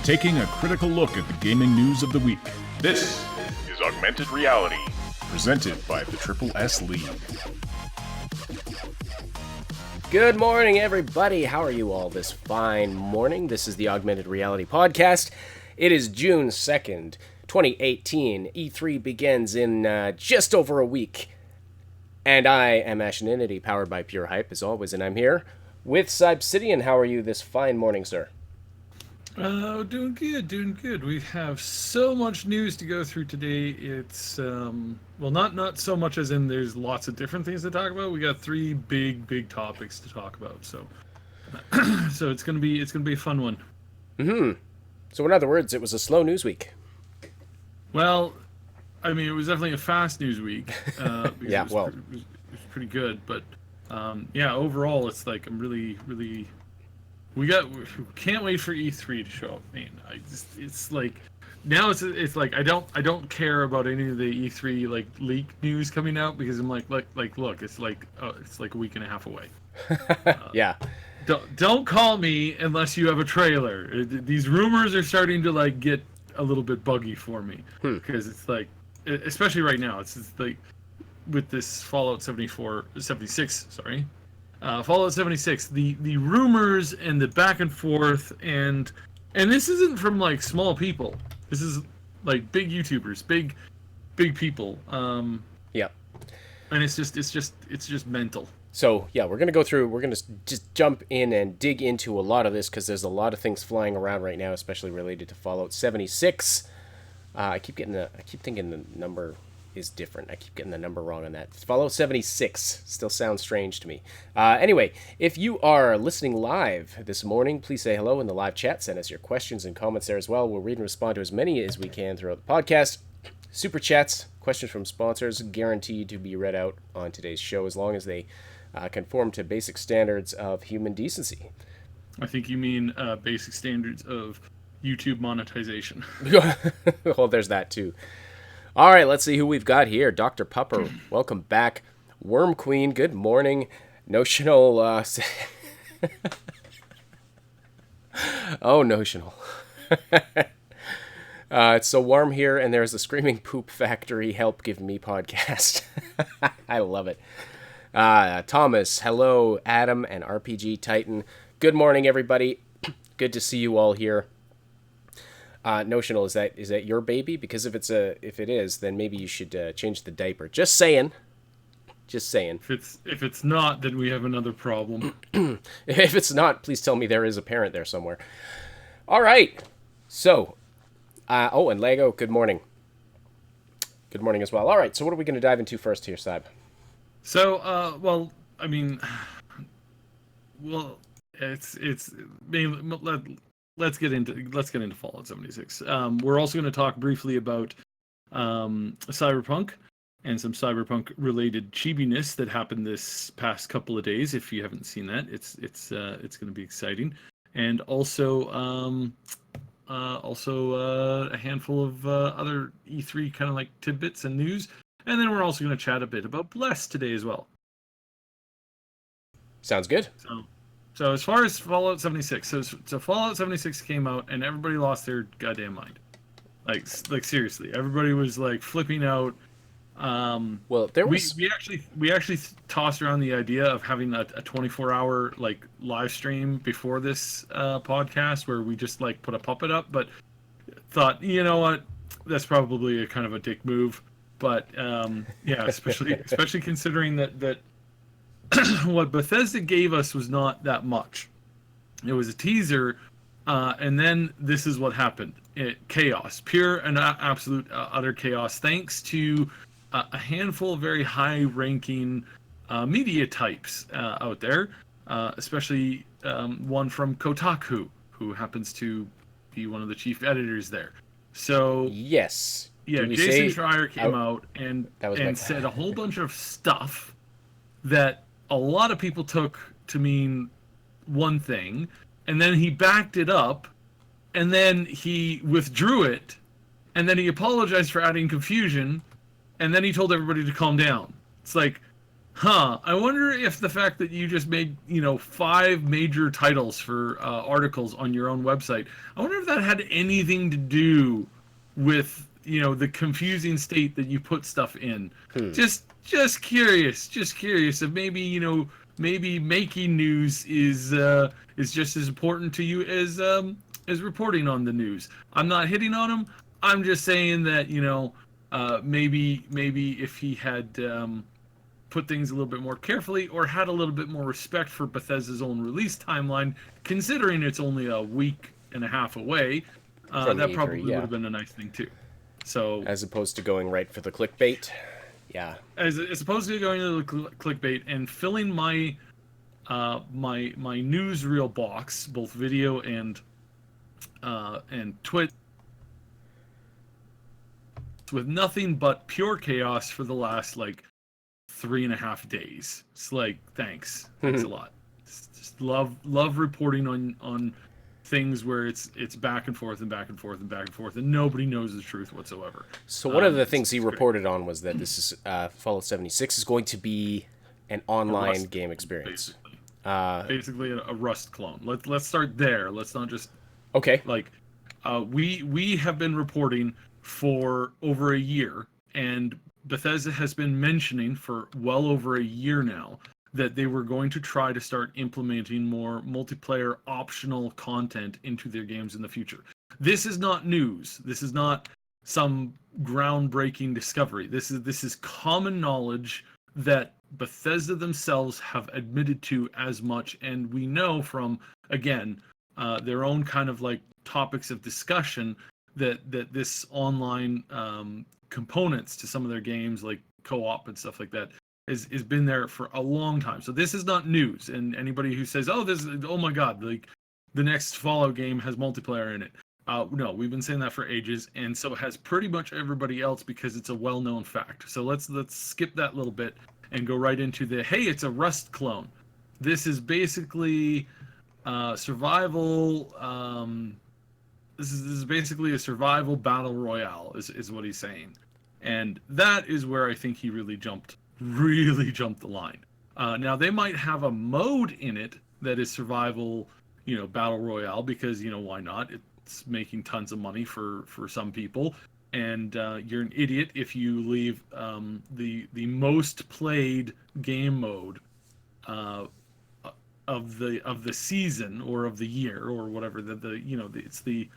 taking a critical look at the gaming news of the week. This is Augmented Reality, presented by the Triple S League. Good morning, everybody. How are you all this fine morning? This is the Augmented Reality Podcast. It is June 2nd, 2018. E3 begins in just over a week. And I am Asheninity, powered by Pure Hype, as always, and I'm here with Cybsidian. How are you this fine morning, sir? Doing good. We have so much news to go through today. It's not so much as in there's lots of different things to talk about. We got three big topics to talk about. So, so it's gonna be a fun one. So in other words, it was a slow news week. Well, I mean, it was definitely a fast news week. Yeah, it was pretty good. But overall, it's like I'm really. We can't wait for E3 to show up, man. It's like now it's like I don't care about any of the E3 like leak news coming out because I'm like look, it's like a week and a half away. Yeah. Don't call me unless you have a trailer. These rumors are starting to like get a little bit buggy for me because it's like, especially right now, it's like with this Fallout 76, sorry. Fallout 76, the rumors and the back and forth, and this isn't from like small people. This is like big YouTubers, big people. Yeah. And it's just mental. So yeah, we're gonna just jump in and dig into a lot of this because there's a lot of things flying around right now, especially related to Fallout 76. I keep thinking the number is different. I keep getting the number wrong on that. Fallout 76 still sounds strange to me. Anyway, if you are listening live this morning, please say hello in the live chat. Send us your questions and comments there as well. We'll read and respond to as many as we can throughout the podcast. Super chats, questions from sponsors, guaranteed to be read out on today's show as long as they conform to basic standards of human decency. I think you mean basic standards of YouTube monetization. Well, there's that too. All right, let's see who we've got here. Dr. Pupper, welcome back. Worm Queen, good morning. Notional, Notional. It's so warm here, and there's a screaming poop factory. Help give me podcast. I love it. Thomas, hello. Adam and RPG Titan. Good morning, everybody. Good to see you all here. Notional, is that your baby? Because if it is, then maybe you should change the diaper. Just saying. If it's not, then we have another problem. If it's not, please tell me there is a parent there somewhere. All right. So, and Lego, good morning. Good morning as well. All right. So what are we going to dive into first here, Sab? So, let's get into Fallout 76. We're also going to talk briefly about Cyberpunk and some Cyberpunk related Chibi-ness that happened this past couple of days. If you haven't seen that, it's going to be exciting, and also a handful of other E3 kind of like tidbits and news, and then we're also going to chat a bit about Bless today as well. Sounds good. So as far as Fallout 76, so Fallout 76 came out and everybody lost their goddamn mind. Like seriously, everybody was like flipping out. Well, there was we actually tossed around the idea of having a 24-hour like live stream before this podcast where we just like put a puppet up, but thought, you know what, that's probably a kind of a dick move. But especially considering that what Bethesda gave us was not that much. It was a teaser, and then this is what happened. Chaos, pure and absolute utter chaos, thanks to a handful of very high-ranking media types out there, especially one from Kotaku, who happens to be one of the chief editors there. So yes. Yeah, Jason Schreier came out and said a whole bunch of stuff that a lot of people took to mean one thing, and then he backed it up, and then he withdrew it, and then he apologized for adding confusion, and then he told everybody to calm down. It's like, I wonder if the fact that you just made, 5 major titles for articles on your own website, I wonder if that had anything to do with, the confusing state that you put stuff in. Just curious, if maybe, maybe making news is just as important to you as reporting on the news. I'm not hitting on him. I'm just saying that, maybe if he had put things a little bit more carefully or had a little bit more respect for Bethesda's own release timeline, considering it's only a week and a half away, that probably would have been a nice thing too. So as opposed to going right for the clickbait. Yeah. As opposed to going to the clickbait and filling my my newsreel box, both video and Twitch, with nothing but pure chaos for the last 3.5 days. It's thanks a lot. Just love reporting on things where it's back and forth and back and forth and back and forth, and nobody knows the truth whatsoever. So one of the things he reported on was that this is Fallout 76 is going to be an online game experience. Basically a Rust clone. Let's start there. Let's not just we have been reporting for over a year, and Bethesda has been mentioning for well over a year now that they were going to try to start implementing more multiplayer optional content into their games in the future. This is not news. This is not some groundbreaking discovery. This is common knowledge that Bethesda themselves have admitted to as much, and we know from, again, their own kind of topics of discussion that this online components to some of their games, like co-op and stuff like that, is been there for a long time. So this is not news. And anybody who says, oh my god, the next Fallout game has multiplayer in it, no, we've been saying that for ages, and so has pretty much everybody else, because it's a well-known fact. So let's skip that little bit and go right into hey, it's a Rust clone. This is basically survival. This is basically a survival battle royale, is what he's saying. And that is where I think he really jumped the line. Now, they might have a mode in it that is survival, battle royale, because, why not? It's making tons of money for some people. And you're an idiot if you leave the most played game mode of the season or of the year or whatever, it's the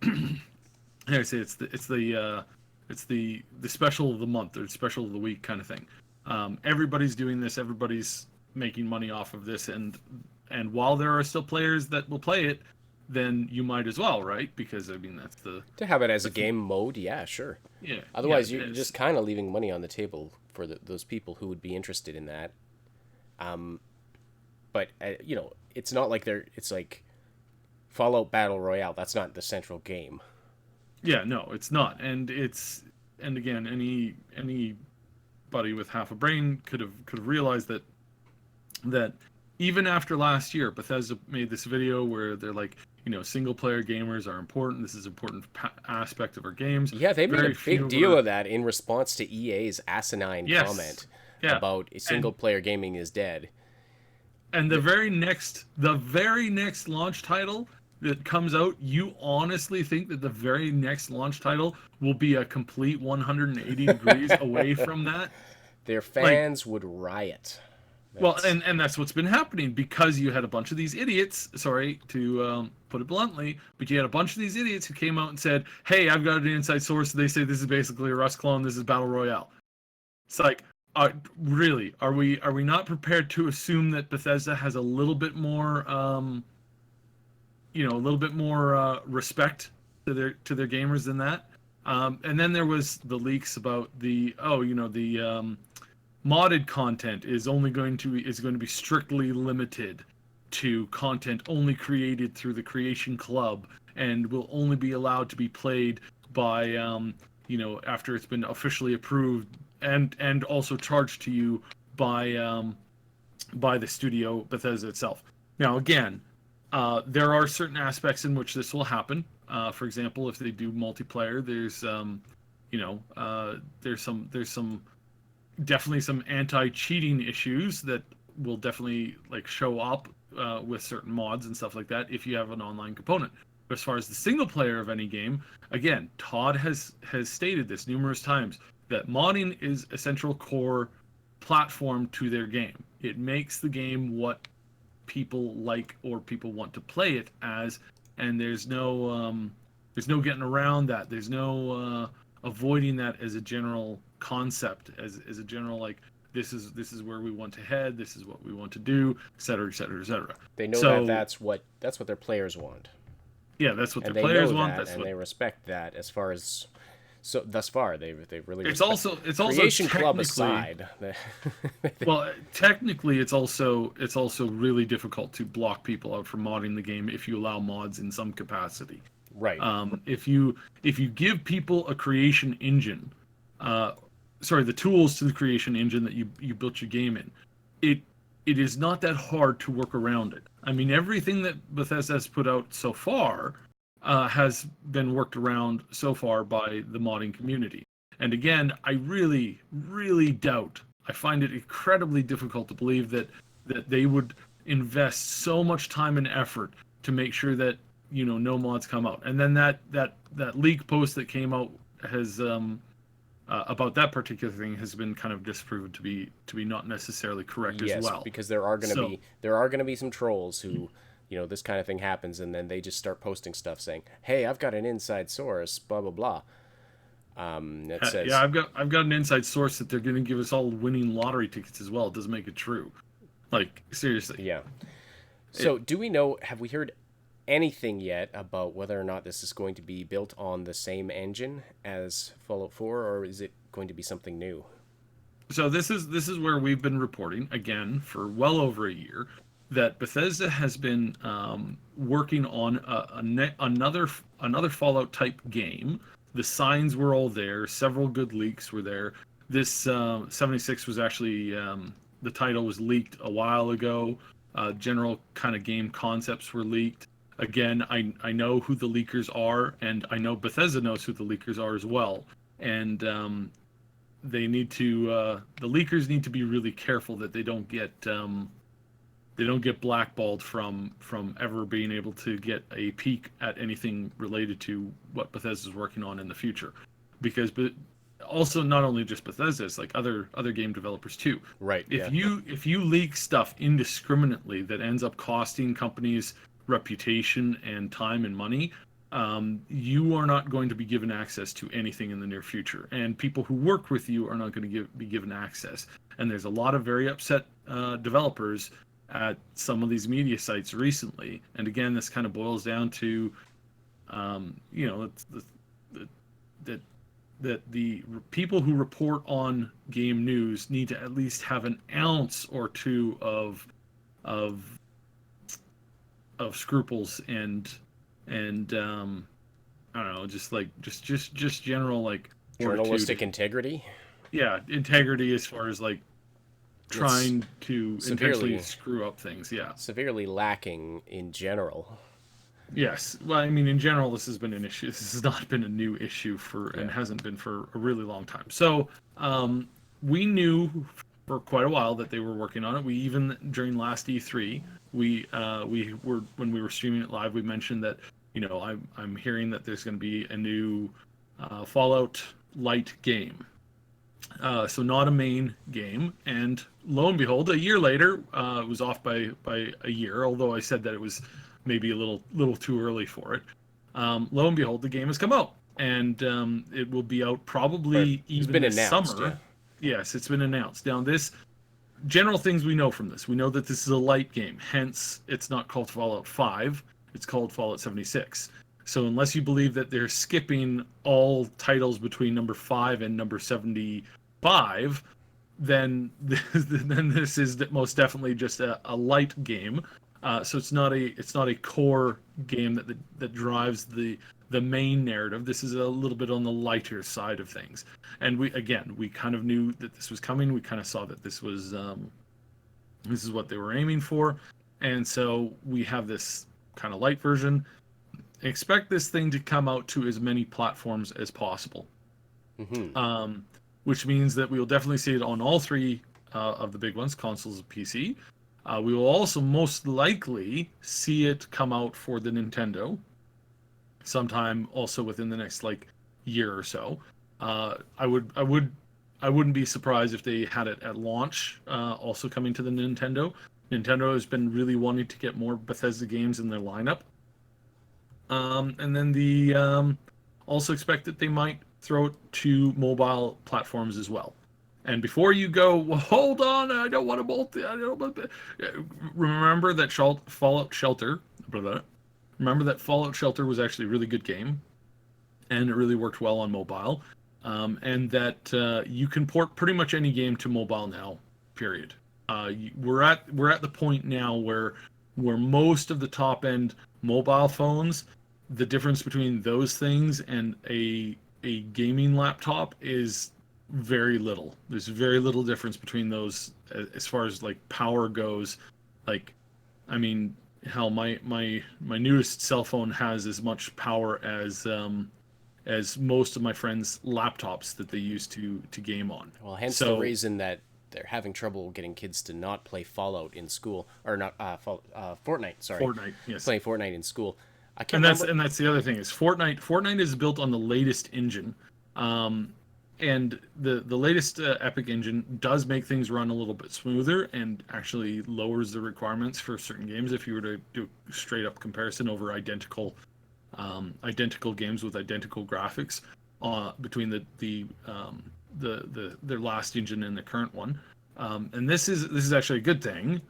I say it's the special of the month or special of the week kind of thing. Everybody's doing this. Everybody's making money off of this, and while there are still players that will play it, then you might as well, right? Because that's to have it as a game mode. Yeah, sure. Yeah. Otherwise, you're just kind of leaving money on the table for those people who would be interested in that. But it's not like it's like Fallout Battle Royale. That's not the central game. Yeah, no, it's not. And again, anybody with half a brain could have realized that even after last year, Bethesda made this video where they're like, single player gamers are important. This is an important aspect of our games. Yeah, they made a big deal of that in response to EA's asinine comment about single player gaming is dead. And the very next launch title that comes out, you honestly think that the very next launch title will be a complete 180 degrees away from that? Their fans would riot. Well, and that's what's been happening, because you had a bunch of these idiots, sorry to put it bluntly, but you had a bunch of these idiots who came out and said, hey, I've got an inside source. They say this is basically a Rust clone. This is Battle Royale. It's like, really, are we not prepared to assume that Bethesda has a little bit more, respect to their gamers than that? And then there was the leaks about the modded content is going to be strictly limited to content only created through the Creation Club, and will only be allowed to be played by after it's been officially approved and also charged to you by the studio Bethesda itself. Now, again, there are certain aspects in which this will happen. For example, if they do multiplayer, there's some definitely some anti-cheating issues that will definitely like show up with certain mods and stuff like that if you have an online component. But as far as the single player of any game, again, Todd has stated this numerous times that modding is a central core platform to their game. It makes the game what people like or people want to play it as, and there's no getting around that. There's no avoiding that as a general concept, as a general like this is where we want to head, this is what we want to do, et cetera, et cetera, et cetera. They know that that's what their players want. Yeah, that's what and their players want. That's and they respect that. As far as thus far, they really. It's also Creation Club aside. Well, technically, it's also really difficult to block people out from modding the game if you allow mods in some capacity. Right. If you give people a creation engine, the tools to the creation engine that you built your game in, it is not that hard to work around it. I mean, everything that Bethesda has put out so far has been worked around so far by the modding community. And again, I really, really doubt. I find it incredibly difficult to believe that they would invest so much time and effort to make sure that no mods come out. And then that leak post that came out has about that particular thing has been kind of disproven to be not necessarily correct as well. Yes, because there are going to be some trolls who, this kind of thing happens, and then they just start posting stuff saying, "Hey, I've got an inside source, blah blah blah." That says, yeah, I've got an inside source that they're going to give us all winning lottery tickets as well. It doesn't make it true. Like, seriously. Yeah. So, do we know? Have we heard anything yet about whether or not this is going to be built on the same engine as Fallout 4, or is it going to be something new? So this is where we've been reporting again for well over a year that Bethesda has been working on another Fallout type game. The signs were all there. Several good leaks were there. This 76 was actually the title was leaked a while ago. General kind of game concepts were leaked. Again, I know who the leakers are, and I know Bethesda knows who the leakers are as well. And they need to the leakers need to be really careful that they don't get blackballed from ever being able to get a peek at anything related to what Bethesda's working on in the future. Because also not only just Bethesda, it's like other game developers too. Right. If you leak stuff indiscriminately that ends up costing companies reputation and time and money, you are not going to be given access to anything in the near future, and people who work with you are not going to be given access. And there's a lot of very upset developers at some of these media sites recently. And again, this kind of boils down to that the people who report on game news need to at least have an ounce or two of scruples and I don't know, just general like journalistic integrity. Yeah, integrity as far as like trying to intentionally screw up things. Yeah, severely lacking in general. Yes, well, I mean, in general, this has been an issue. This has not been a new issue and hasn't been for a really long time. So we knew for quite a while that they were working on it. We even during last E3, we were when we were streaming it live, we mentioned that I'm hearing that there's going to be a new Fallout Light game. So not a main game, and lo and behold, a year later, it was off by a year. Although I said that it was maybe a little too early for it. Lo and behold, the game has come out, and it will be out probably even this summer. Yeah. Yes, it's been announced. Now, this general things we know from this. We know that this is a light game, hence it's not called Fallout 5. It's called Fallout 76. So unless you believe that they're skipping all titles between number 5 and number 75, then this is most definitely just a light game. So it's not a core game that drives the main narrative. This is a little bit on the lighter side of things. And we kind of knew that this was coming. We kind of saw that this was this is what they were aiming for, and so we have this kind of light version. Expect this thing to come out to as many platforms as possible. Mm-hmm. which means that we will definitely see it on all three of the big ones, consoles and PC. We will also most likely see it come out for the Nintendo sometime also within the next like year or so. I wouldn't be surprised if they had it at launch, also coming to the Nintendo. Nintendo has been really wanting to get more Bethesda games in their lineup. And then also expect that they might throw it to mobile platforms as well. And before you go, well, hold on, I don't want to multi. I don't want to... Remember that Fallout Shelter. Remember that Fallout Shelter was actually a really good game, and it really worked well on mobile. And that you can port pretty much any game to mobile now. Period. We're at the point now where most of the top end mobile phones, the difference between those things and a gaming laptop is very little. There's very little difference between those as far as like power goes. Like, I mean, hell, my newest cell phone has as much power as most of my friends' laptops that they use to game on. Well, hence the reason that they're having trouble getting kids to not play Fallout in school, or not Fortnite. Sorry, Fortnite. Yes, playing Fortnite in school. I can't and remember. that's the other thing is Fortnite is built on the latest engine, and the latest Epic engine does make things run a little bit smoother and actually lowers the requirements for certain games if you were to do straight up comparison over identical games with identical graphics between their last engine and the current one. And this is actually a good thing.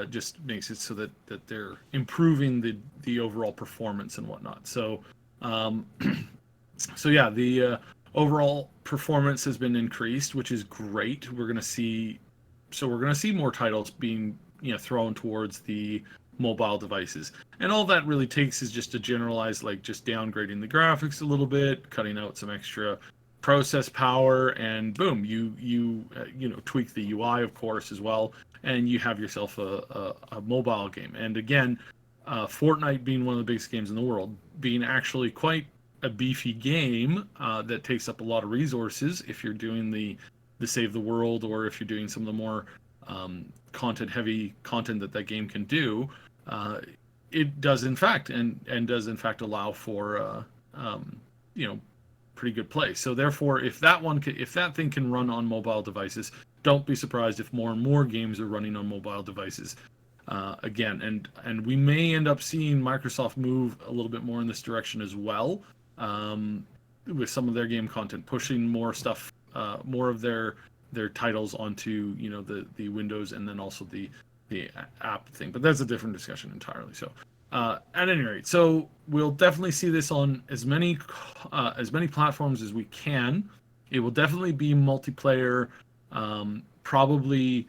Just makes it so that they're improving the overall performance and whatnot. So yeah, the overall performance has been increased, which is great. We're gonna see more titles being thrown towards the mobile devices, and all that really takes is just to generalize, like just downgrading the graphics a little bit, cutting out some extra process power, and boom, you tweak the UI, of course, as well, and you have yourself a mobile game. And again, Fortnite being one of the biggest games in the world, being actually quite a beefy game that takes up a lot of resources if you're doing the save the world, or if you're doing some of the more heavy content that game can do. It does in fact allow for pretty good play. So therefore, if that thing can run on mobile devices, don't be surprised if more and more games are running on mobile devices again. And we may end up seeing Microsoft move a little bit more in this direction as well, with some of their game content, pushing more stuff, more of their titles onto the Windows, and then also the app thing. But that's a different discussion entirely. So at any rate, so we'll definitely see this on as many platforms as we can. It will definitely be multiplayer, probably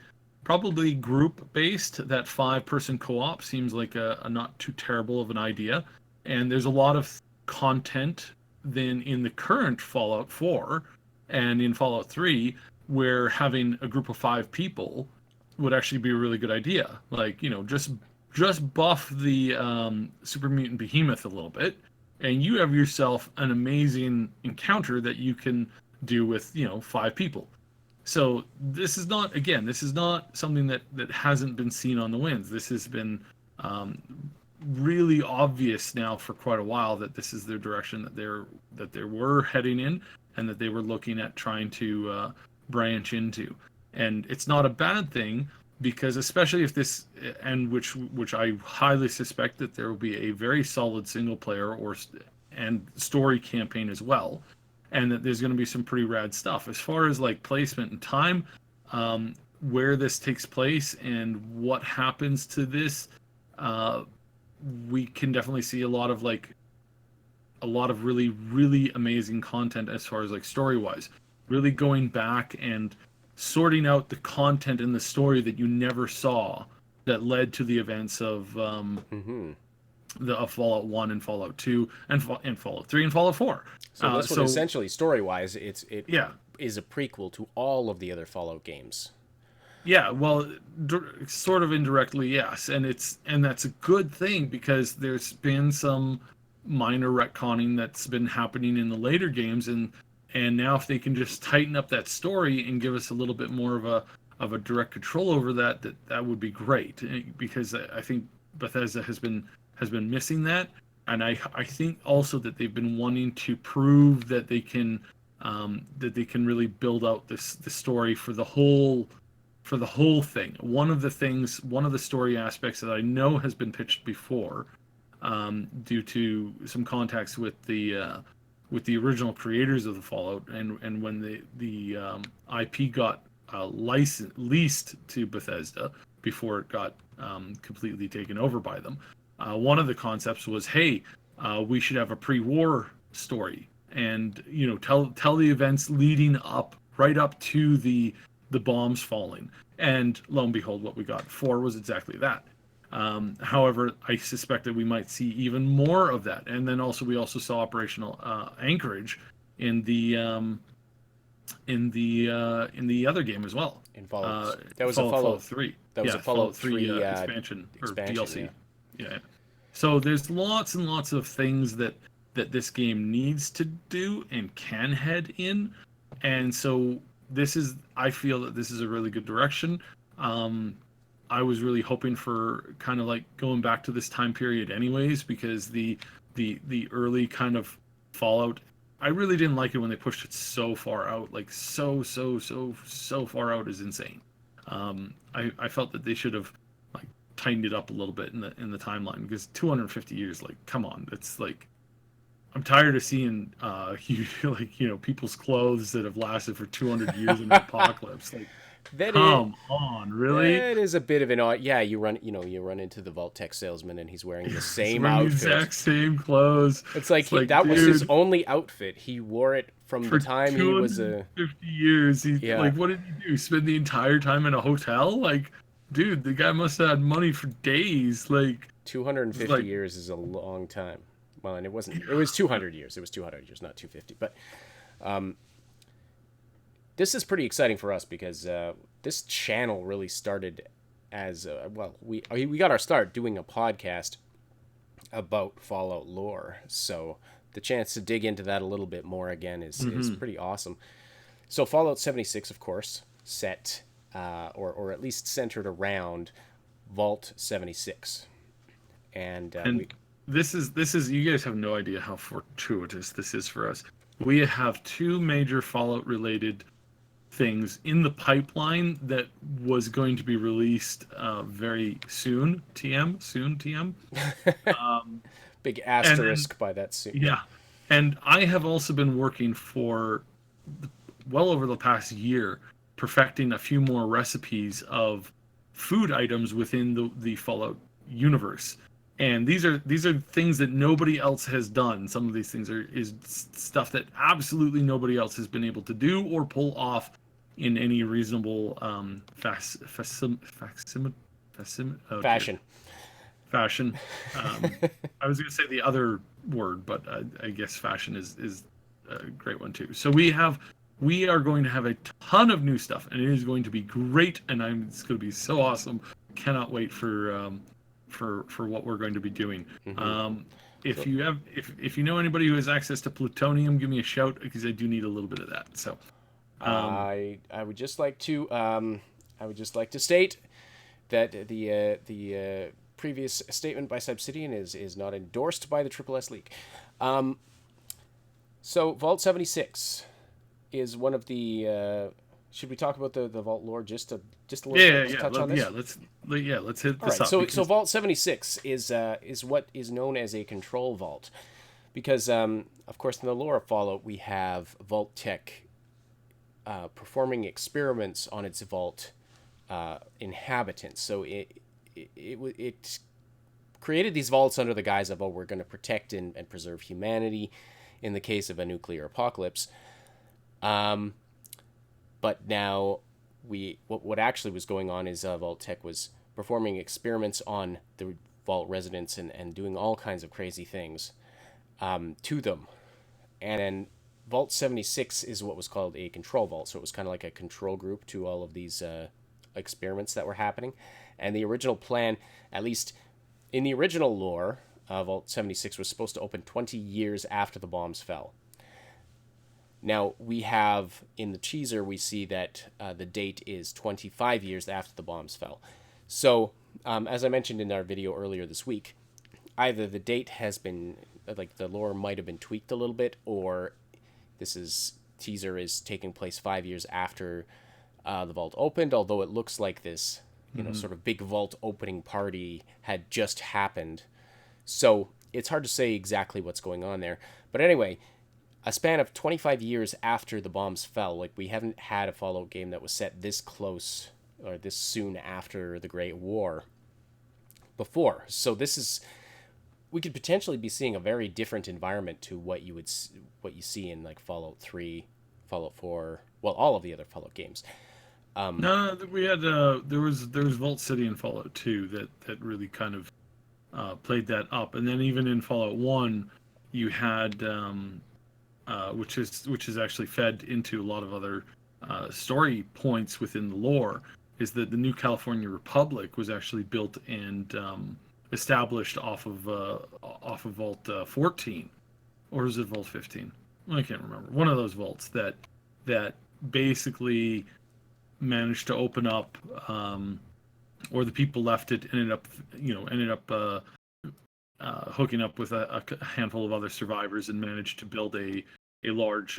group based. That 5-person co-op seems like a not too terrible of an idea. And there's a lot of content then in the current Fallout 4 and in Fallout 3 where having a group of 5 people would actually be a really good idea. Like, just buff the Super Mutant Behemoth a little bit, and you have yourself an amazing encounter that you can do with 5 people. So this is not something that hasn't been seen on the winds. This has been really obvious now for quite a while that this is their direction that they were heading in, and that they were looking at trying to branch into. And it's not a bad thing, because especially if this, and which I highly suspect that there will be a very solid single player and story campaign as well, and that there's going to be some pretty rad stuff as far as like placement and time, where this takes place and what happens to this. We can definitely see a lot of really, really amazing content as far as like story wise, really going back and sorting out the content in the story that you never saw that led to the events of Fallout 1 and Fallout 2 and Fallout 3 and Fallout 4. So this one, essentially, story-wise, it is a prequel to all of the other Fallout games. Yeah, well, sort of indirectly, yes, and that's a good thing, because there's been some minor retconning that's been happening in the later games, and And now if they can just tighten up that story and give us a little bit more of a direct control over that would be great, because I think Bethesda has been missing that. And I think also that they've been wanting to prove that they can really build out the story for the whole thing. One of the story aspects that I know has been pitched before, due to some contacts with the original creators of the Fallout, and when the IP got leased to Bethesda before it got completely taken over by them. One of the concepts was, hey, we should have a pre-war story, and tell the events leading up right up to the bombs falling. And lo and behold, what we got 4 was exactly that. However, I suspect that we might see even more of that. And then we also saw Operational Anchorage in the other game as well. In Fallout, that was Fallout 3. That was a Fallout 3 expansion or DLC. Yeah. So there's lots and lots of things that this game needs to do and can head in, and so I feel that this is a really good direction. I was really hoping for kind of like going back to this time period anyways, because the early kind of Fallout, I really didn't like it when they pushed it so far out, like so far out is insane. I felt that they should have like tightened it up a little bit in the timeline, because 250 years, like, come on, it's like, I'm tired of seeing people's clothes that have lasted for 200 years in the apocalypse. Like, come on, really? It is a bit of an odd. Yeah, you run into the Vault-Tech salesman and he's wearing the same outfit, the exact same clothes. It's like that was his only outfit. He wore it from the time he was 50 years. Like, what did he do? Spend the entire time in a hotel? Like, dude, the guy must have had money for days. Like, 250 years is a long time. Well, and it wasn't. It was 200 years. It was 200 years, not 250. But this is pretty exciting for us, because this channel really started as we got our start doing a podcast about Fallout lore. So the chance to dig into that a little bit more again is pretty awesome. So Fallout 76, of course, set or at least centered around Vault 76, and This is you guys have no idea how fortuitous this is for us. We have 2 major Fallout related things in the pipeline that was going to be released very soon. TM. Big asterisk by that soon. Yeah. And I have also been working for well over the past year, perfecting a few more recipes of food items within the Fallout universe. And these are things that nobody else has done. Some of these things is stuff that absolutely nobody else has been able to do or pull off in any reasonable fashion. I was going to say the other word, but I guess fashion is a great one too. So we are going to have a ton of new stuff, and it is going to be great, and it's going to be so awesome. Cannot wait for what we're going to be doing. If you know anybody who has access to plutonium, give me a shout, because I do need a little bit of that. So I would just like to state that the previous statement by Subsidian is not endorsed by the Triple S League. So Vault 76 is one of the. Should we talk about the Vault lore just a little bit to touch on this? Let's hit this up. So Vault 76 is what is known as a control vault, because of course in the lore of Fallout we have Vault-Tech performing experiments on its vault inhabitants. So it created these vaults under the guise of, we're going to protect and preserve humanity in the case of a nuclear apocalypse. But now what actually was going on is Vault-Tech was performing experiments on the vault residents and doing all kinds of crazy things to them. And then Vault 76 is what was called a control vault. So it was kind of like a control group to all of these experiments that were happening. And the original plan, at least in the original lore, Vault 76 was supposed to open 20 years after the bombs fell. Now, we have, in the teaser, we see that the date is 25 years after the bombs fell. So, as I mentioned in our video earlier this week, either the date has been, like, the lore might have been tweaked a little bit, or teaser is taking place 5 years after the vault opened, although it looks like this, sort of big vault opening party had just happened. So, it's hard to say exactly what's going on there. But anyway, a span of 25 years after the bombs fell, like, we haven't had a Fallout game that was set this close or this soon after the Great War before. So we could potentially be seeing a very different environment to what you see in, like, Fallout 3, Fallout 4, well, all of the other Fallout games. No, we had there was Vault City in Fallout 2 that really kind of played that up, and then even in Fallout 1, you had which is actually fed into a lot of other story points within the lore, is that the New California Republic was actually built and established off of Vault 14, or is it Vault 15? I can't remember. One of those vaults that basically managed to open up, or the people left it ended up hooking up with a handful of other survivors and managed to build a large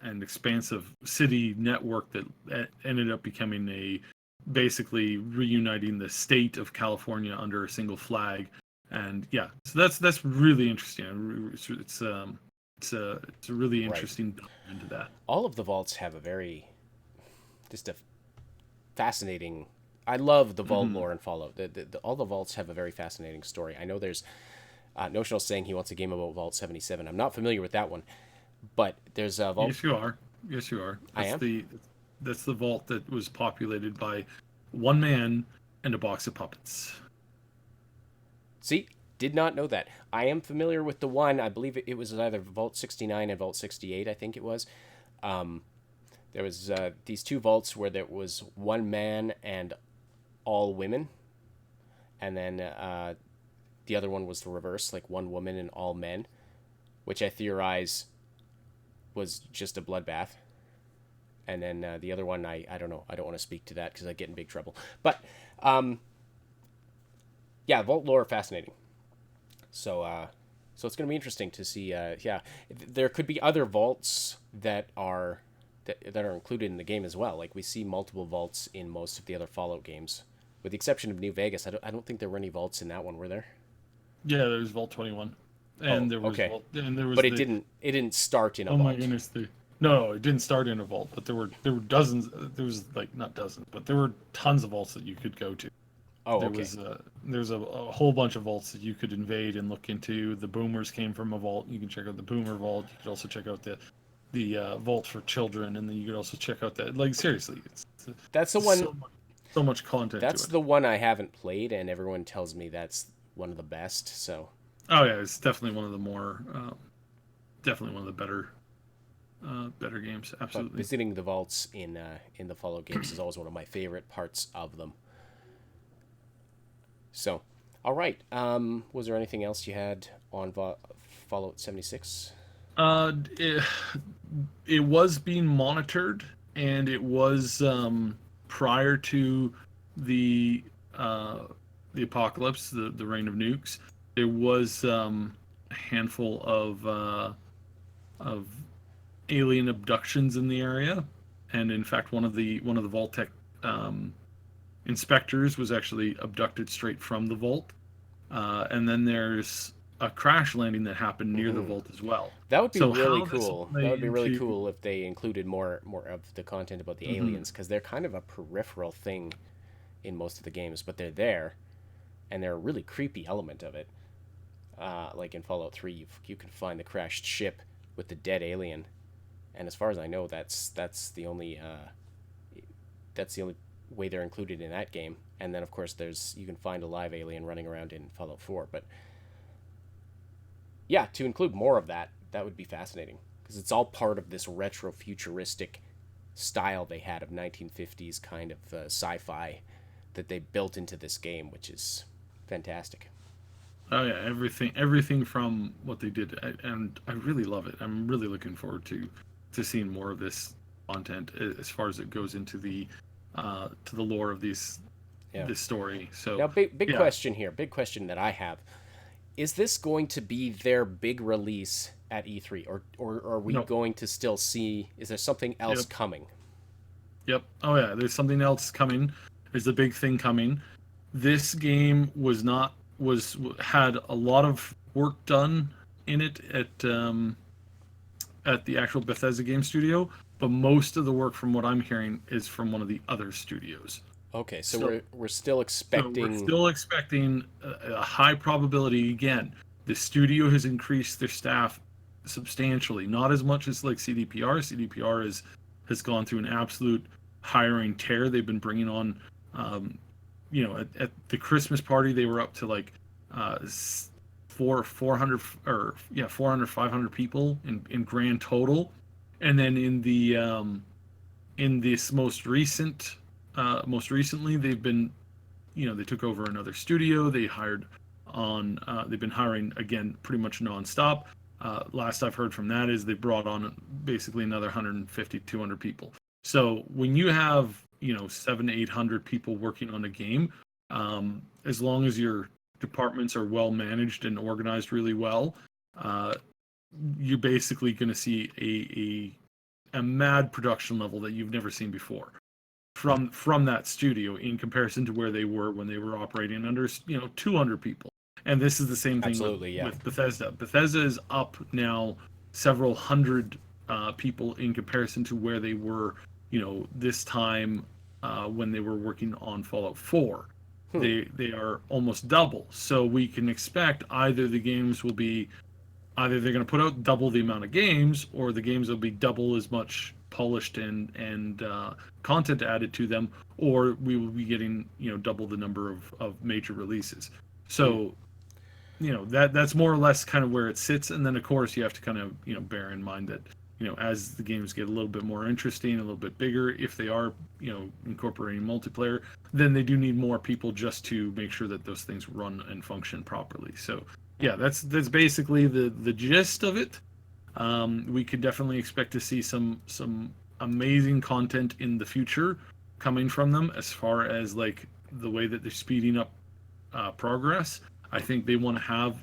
and expansive city network that ended up becoming basically reuniting the state of California under a single flag. And yeah, so that's really interesting. It's a really interesting dive into that. All of the vaults have a fascinating. I love the vault lore in Fallout. All the vaults have a very fascinating story. I know there's Notional saying he wants a game about Vault 77. I'm not familiar with that one, but there's a vault. Yes, you are. I am. That's the vault that was populated by one man and a box of puppets. See, did not know that. I am familiar with the one. I believe it was either Vault 69 and Vault 68. I think it was. There was these two vaults where there was one man and all women, and then the other one was the reverse, like one woman and all men, which I theorize was just a bloodbath. And then the other one, I don't know. I don't want to speak to that because I get in big trouble. But yeah, vault lore, fascinating. So it's going to be interesting to see. There could be other vaults that are included in the game as well. Like, we see multiple vaults in most of the other Fallout games, with the exception of New Vegas. I don't think there were any vaults in that one, were there? Yeah, there was Vault 21, and there was okay. And there was. But it didn't start in a vault. Oh my goodness! No, it didn't start in a vault, but there were dozens. There was, like, not dozens, but there were tons of vaults that you could go to. Oh, there okay. There's a whole bunch of vaults that you could invade and look into. The Boomers came from a vault. You can check out the Boomer vault. You could also check out the vault for children, and then you could also check out that. Like, seriously, that's the one. So much content. That's the one I haven't played, and everyone tells me that's one of the best. So. Oh yeah, it's definitely one of the more, definitely one of the better games. Absolutely. But visiting the vaults in the Fallout games is always one of my favorite parts of them. So, all right. Was there anything else you had on Fallout 76? It was being monitored, and it was prior to the apocalypse, the reign of nukes. There was a handful of alien abductions in the area, and in fact, one of the Vault-Tec inspectors was actually abducted straight from the vault. And then there's a crash landing that happened near the vault as well. That would be really cool. That would be really cool if they included more of the content about the aliens, because they're kind of a peripheral thing in most of the games, but they're there, and they're a really creepy element of it. Like in Fallout 3, you can find the crashed ship with the dead alien, and as far as I know, that's the only way they're included in that game. And then, of course, you can find a live alien running around in Fallout 4. But yeah, to include more of that would be fascinating, because it's all part of this retro futuristic style they had of 1950s kind of sci-fi that they built into this game, which is fantastic. Oh yeah, everything from what they did, and I really love it. I'm really looking forward to to seeing more of this content as far as it goes into the to the lore of this story. So now, big question here. Big question that I have: is this going to be their big release at E3, or are we going to still see? Is there something else coming? Yep. Oh yeah, there's something else coming. There's a big thing coming. This game had a lot of work done in it at the actual Bethesda game studio, but most of the work, from what I'm hearing, is from one of the other studios. Okay, so we're still expecting. So we're still expecting a high probability. Again, the studio has increased their staff substantially, not as much as like CDPR. CDPR has gone through an absolute hiring tear. They've been bringing on, at the Christmas party, they were up to like 400 400 500 people in grand total, and then in this most recently they've been, they took over another studio. They've been hiring again pretty much nonstop. Last I've heard from that is they brought on basically another 150 200 people. So when you have 700-800 people working on a game, as long as your departments are well managed and organized really well, you're basically going to see a mad production level that you've never seen before from that studio, in comparison to where they were when they were operating under 200 people. And this is the same thing with Bethesda. Bethesda is up now several hundred people in comparison to where they were this time when they were working on Fallout 4. They are almost double. So we can expect either they're going to put out double the amount of games, or the games will be double as much polished and content added to them, or we will be getting double the number of major releases. So that's more or less kind of where it sits. And then of course you have to kind of bear in mind that as the games get a little bit more interesting, a little bit bigger, if they are incorporating multiplayer, then they do need more people just to make sure that those things run and function properly. So yeah, that's basically the gist of it. We could definitely expect to see some amazing content in the future coming from them, as far as like the way that they're speeding up progress. I think they want to have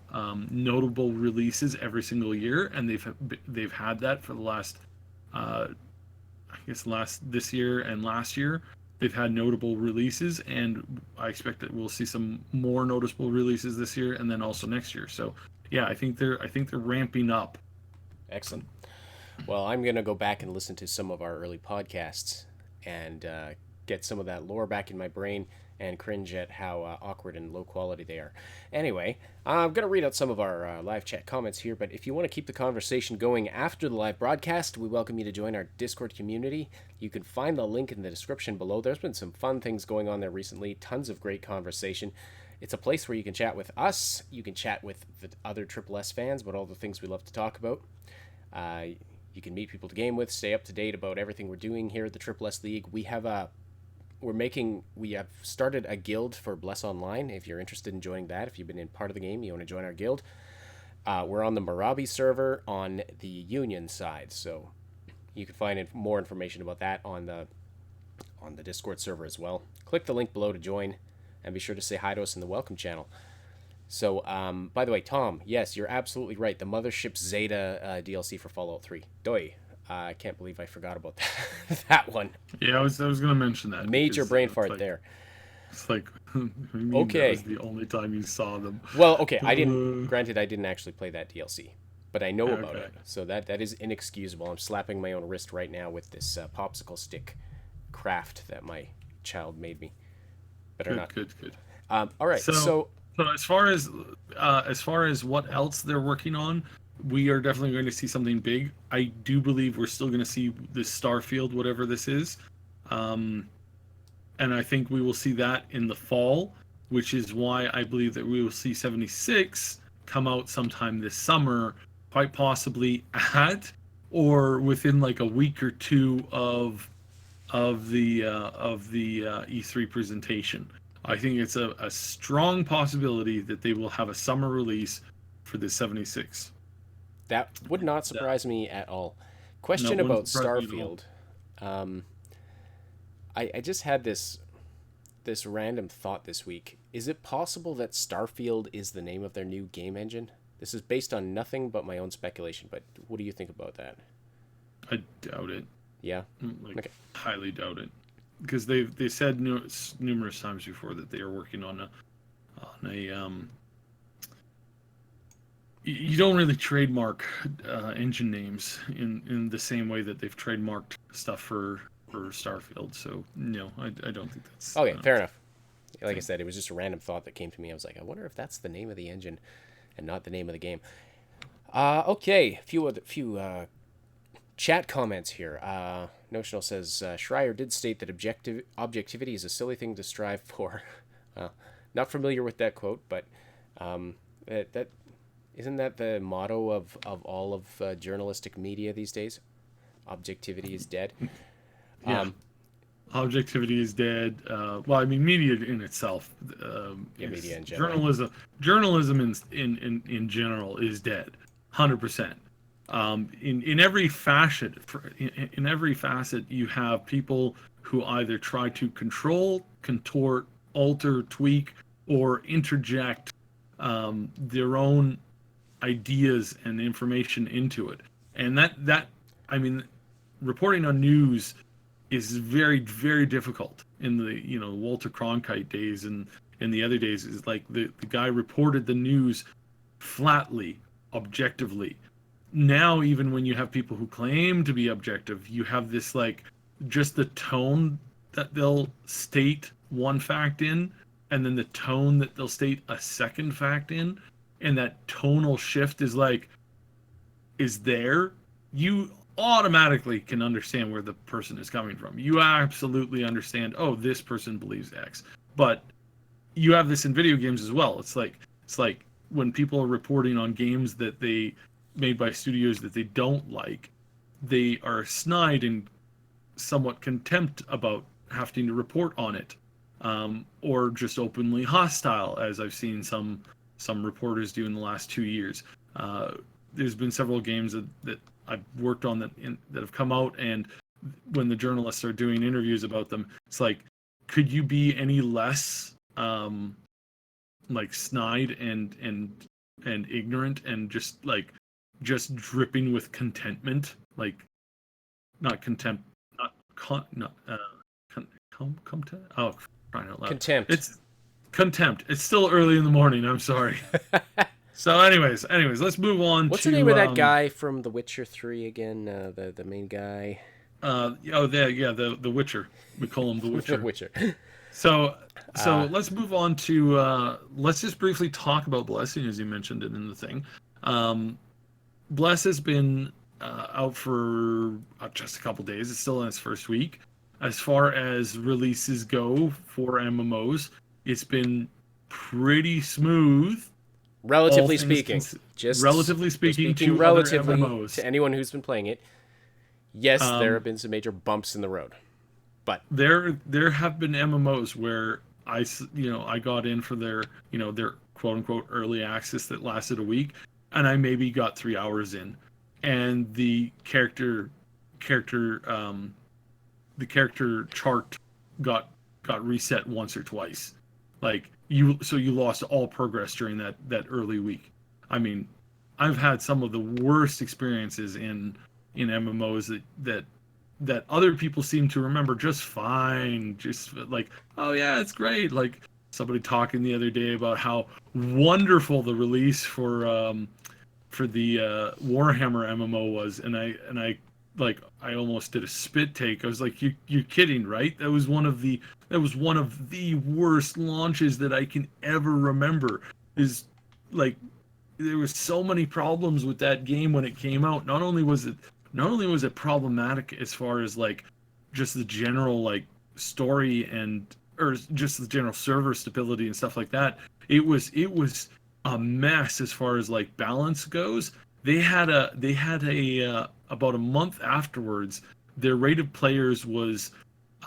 notable releases every single year, and they've had that for the last this year and last year. They've had notable releases, and I expect that we'll see some more noticeable releases this year, and then also next year. So yeah, I think they're ramping up. Excellent. Well, I'm going to go back and listen to some of our early podcasts and get some of that lore back in my brain and cringe at how awkward and low quality they are. Anyway, I'm going to read out some of our live chat comments here, but if you want to keep the conversation going after the live broadcast, we welcome you to join our Discord community. You can find the link in the description below. There's been some fun things going on there recently, tons of great conversation. It's a place where you can chat with us, you can chat with the other Triple S fans about all the things we love to talk about. You can meet people to game with, stay up to date about everything we're doing here at the Triple S League. We have started a guild for Bless Online. If you're interested in joining that, if you've been in part of the game, you want to join our guild. We're on the Marabi server on the Union side, so you can find more information about that on the Discord server as well. Click the link below to join, and be sure to say hi to us in the welcome channel. So, by the way, Tom, yes, you're absolutely right. The Mothership Zeta DLC for Fallout 3. Doi. I can't believe I forgot about that one. Yeah, I was going to mention that. Major brain fart there. It's like, okay. That was the only time you saw them. Well, okay, I didn't actually play that DLC, but I know about it. So that is inexcusable. I'm slapping my own wrist right now with this popsicle stick craft that my child made me. Better not. Good. All right, so as far as what else they're working on, we are definitely going to see something big. I do believe we're still going to see this Starfield, whatever this is. And I think we will see that in the fall, which is why I believe that we will see 76 come out sometime this summer, quite possibly at or within like a week or two of the E3 presentation. I think it's a strong possibility that they will have a summer release for the 76. That would not surprise me at all, Question No, about wouldn't surprise me at all. Starfield. I just had this random thought this week. Is it possible that Starfield is the name of their new game engine? This is based on nothing but my own speculation, but what do you think about that? I doubt it. Yeah? Like, Okay. highly doubt it. Because they said numerous times before that they are working on a you don't really trademark engine names in the same way that they've trademarked stuff for Starfield. So no, I don't think that's Okay, fair enough. Like I said, it was just a random thought that came to me. I was like, I wonder if that's the name of the engine and not the name of the game. Okay, few chat comments here. Notional says Schreier did state that objectivity is a silly thing to strive for. Not familiar with that quote, but that isn't that the motto of all of journalistic media these days? Objectivity is dead. Yeah. Objectivity is dead. Well, I mean, media in itself. Media in general. Journalism in general is dead, 100%. In every facet, you have people who either try to control, contort, alter, tweak, or interject their own ideas and information into it, and that I mean, reporting on news is very, very difficult in the Walter Cronkite days, and in the other days is like the guy reported the news flatly, objectively. Now, even when you have people who claim to be objective, you have this like just the tone that they'll state one fact in, and then the tone that they'll state a second fact in, and that tonal shift is there. You automatically can understand where the person is coming from. You absolutely understand, oh, this person believes X. But you have this in video games as well. It's like when people are reporting on games that they made by studios that they don't like, they are snide and somewhat contempt about having to report on it, or just openly hostile, as I've seen some reporters do in the last 2 years. There's been several games that I've worked on that have come out, and when the journalists are doing interviews about them, it's like, could you be any less like snide and ignorant and just dripping with contentment, like not contempt, contempt. Oh, crying out loud! Contempt. It's contempt. It's still early in the morning. I'm sorry. So, anyways, let's move on. What's the name of that guy from The Witcher 3 again? The main guy. The Witcher. We call him the Witcher. The Witcher. So let's move on to let's just briefly talk about Blessing, as you mentioned it in the thing. Bless has been out for just a couple days. It's still in its first week. As far as releases go for MMOs, it's been pretty smooth. Relatively speaking. Relatively speaking to relatively other MMOs. To anyone who's been playing it. Yes, there have been some major bumps in the road. But there have been MMOs where I got in for their quote unquote early access that lasted a week, and I maybe got 3 hours in, and the character chart got reset once or twice. Like you lost all progress during that early week. I mean, I've had some of the worst experiences in MMOs that other people seem to remember just fine. Just like, oh yeah, it's great. Like somebody talking the other day about how wonderful the release for the Warhammer MMO was, and I almost did a spit take. I was like, you're kidding, right? That was one of the worst launches that I can ever remember. Is like, there was so many problems with that game when it came out. Not only was it problematic as far as like just the general like story or just the general server stability and stuff like that. It was a mess as far as like balance goes. They had a about a month afterwards, their rate of players was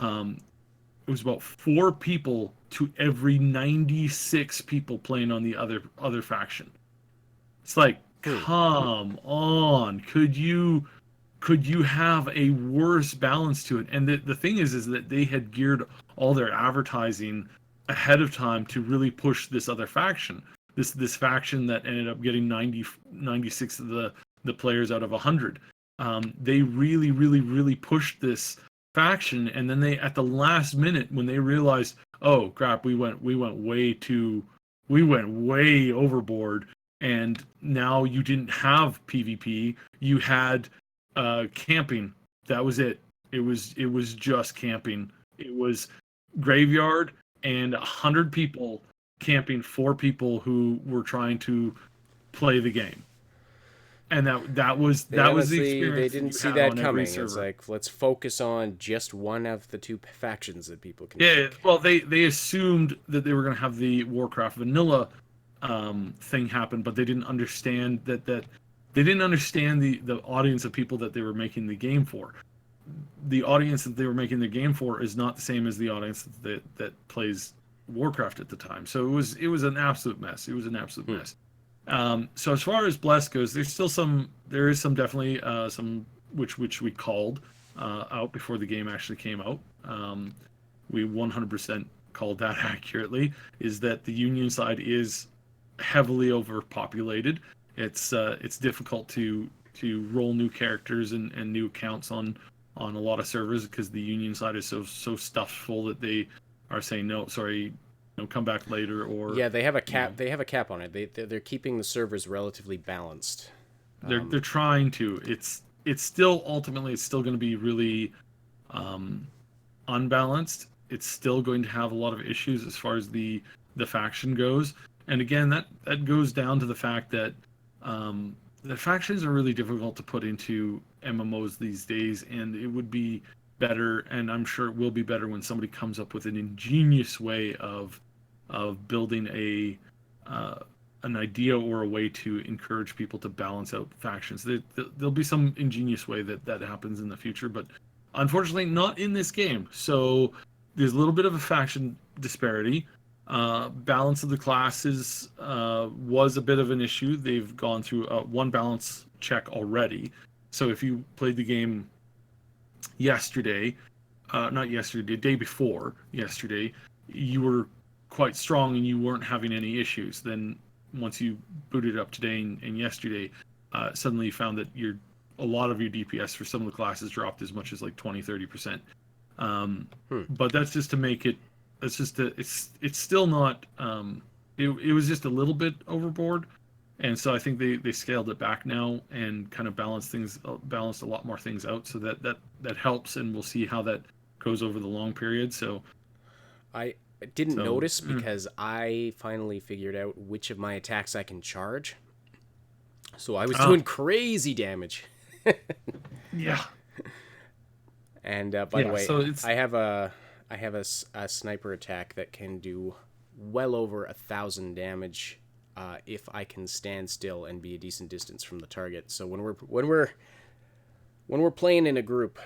it was about 4 people to every 96 people playing on the other faction. It's like, come on, could you could you have a worse balance to it? And the thing is that they had geared all their advertising ahead of time to really push this other faction. This faction that ended up getting 96 of the players out of 100. They really, really, really pushed this faction, and then they, at the last minute, when they realized, oh crap, we went way overboard, and now you didn't have PvP, you had camping. That was it. It was just camping. It was graveyard and 100 people camping 4 people who were trying to play the game. And that was the experience. They didn't see that coming. It's like, let's focus on just one of the 2 factions that people can take. Well, they assumed that they were going to have the Warcraft vanilla thing happen, but they didn't understand that they didn't understand the audience of people that they were making the game for. The audience that they were making the game for is not the same as the audience that plays Warcraft at the time. So it was an absolute mess. It was an absolute mess. So as far as Bless goes, there is some definitely some which we called out before the game actually came out. We 100% called that accurately. Is that the Union side is heavily overpopulated. It's difficult to roll new characters and new accounts on a lot of servers because the Union side is so stuffed full that they are saying no, sorry, come back later. Or they have a cap. They have a cap on it. They're keeping the servers relatively balanced. They're trying to. It's still ultimately it's still going to be really unbalanced. It's still going to have a lot of issues as far as the faction goes. And again, that goes down to the fact that the factions are really difficult to put into MMOs these days, and it would be better, and I'm sure it will be better when somebody comes up with an ingenious way of building an idea or a way to encourage people to balance out factions. There'll be some ingenious way that happens in the future, but unfortunately not in this game. So there's a little bit of a faction disparity. Balance of the classes was a bit of an issue. They've gone through one balance check already. So if you played the game yesterday, not yesterday, the day before yesterday, you were quite strong and you weren't having any issues. Then once you booted up today and yesterday, suddenly you found that a lot of your DPS for some of the classes dropped as much as like 20-30%. But that's just to make it. It's still not. It was just a little bit overboard, and so I think they scaled it back now and kind of balanced a lot more things out. So that helps, and we'll see how that goes over the long period. So I didn't notice because I finally figured out which of my attacks I can charge. So I was doing crazy damage. Yeah. And by the way, so I have a sniper attack that can do well over 1,000 damage if I can stand still and be a decent distance from the target. So when we're playing in a group,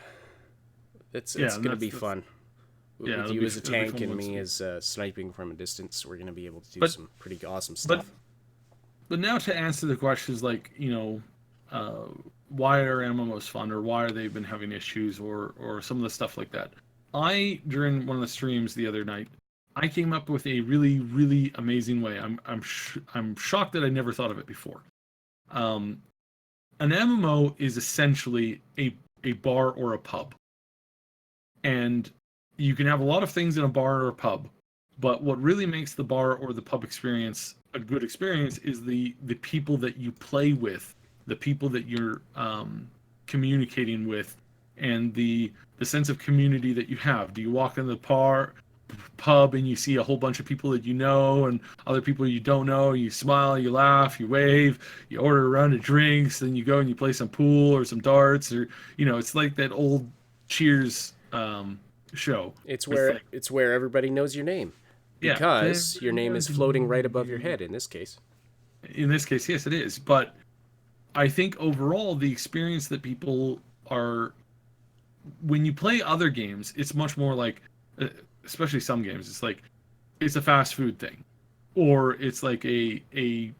it's gonna be fun. With you as a tank and me as sniping from a distance, we're gonna be able to do some pretty awesome stuff. But now to answer the questions like why are MMOs fun, or why are they been having issues, or some of the stuff like that. During one of the streams the other night, I came up with a really, really amazing way. I'm shocked that I never thought of it before. An MMO is essentially a bar or a pub. And you can have a lot of things in a bar or a pub, but what really makes the bar or the pub experience a good experience is the people that you play with, the people that you're communicating with, and the sense of community that you have. Do you walk in the pub and you see a whole bunch of people that you know and other people you don't know? You smile, you laugh, you wave, you order a round of drinks, then you go and you play some pool or some darts, or it's like that old Cheers show. It's where everybody knows your name because your name is floating right above your head in this case. In this case, yes, it is. But I think overall the experience that people are, when you play other games, it's much more like, especially some games, it's like it's a fast food thing, or it's like you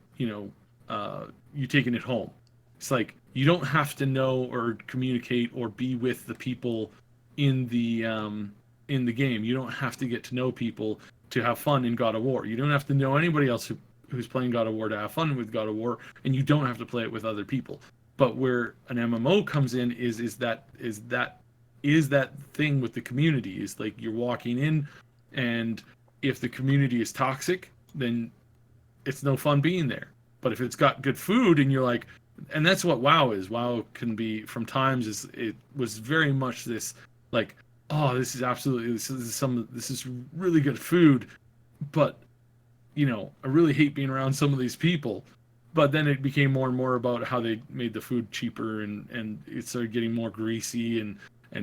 taking it home. It's like you don't have to know or communicate or be with the people in the game. You don't have to get to know people to have fun in God of War. You don't have to know anybody else who's playing God of War to have fun with God of War, and you don't have to play it with other people. But where an MMO comes in is that thing with the community. Is like you're walking in, and if the community is toxic, then it's no fun being there. But if it's got good food and you're like, and that's what WoW is. WoW can be from times it was very much this like, oh, this is really good food, but I really hate being around some of these people. But then it became more and more about how they made the food cheaper, and it started getting more greasy and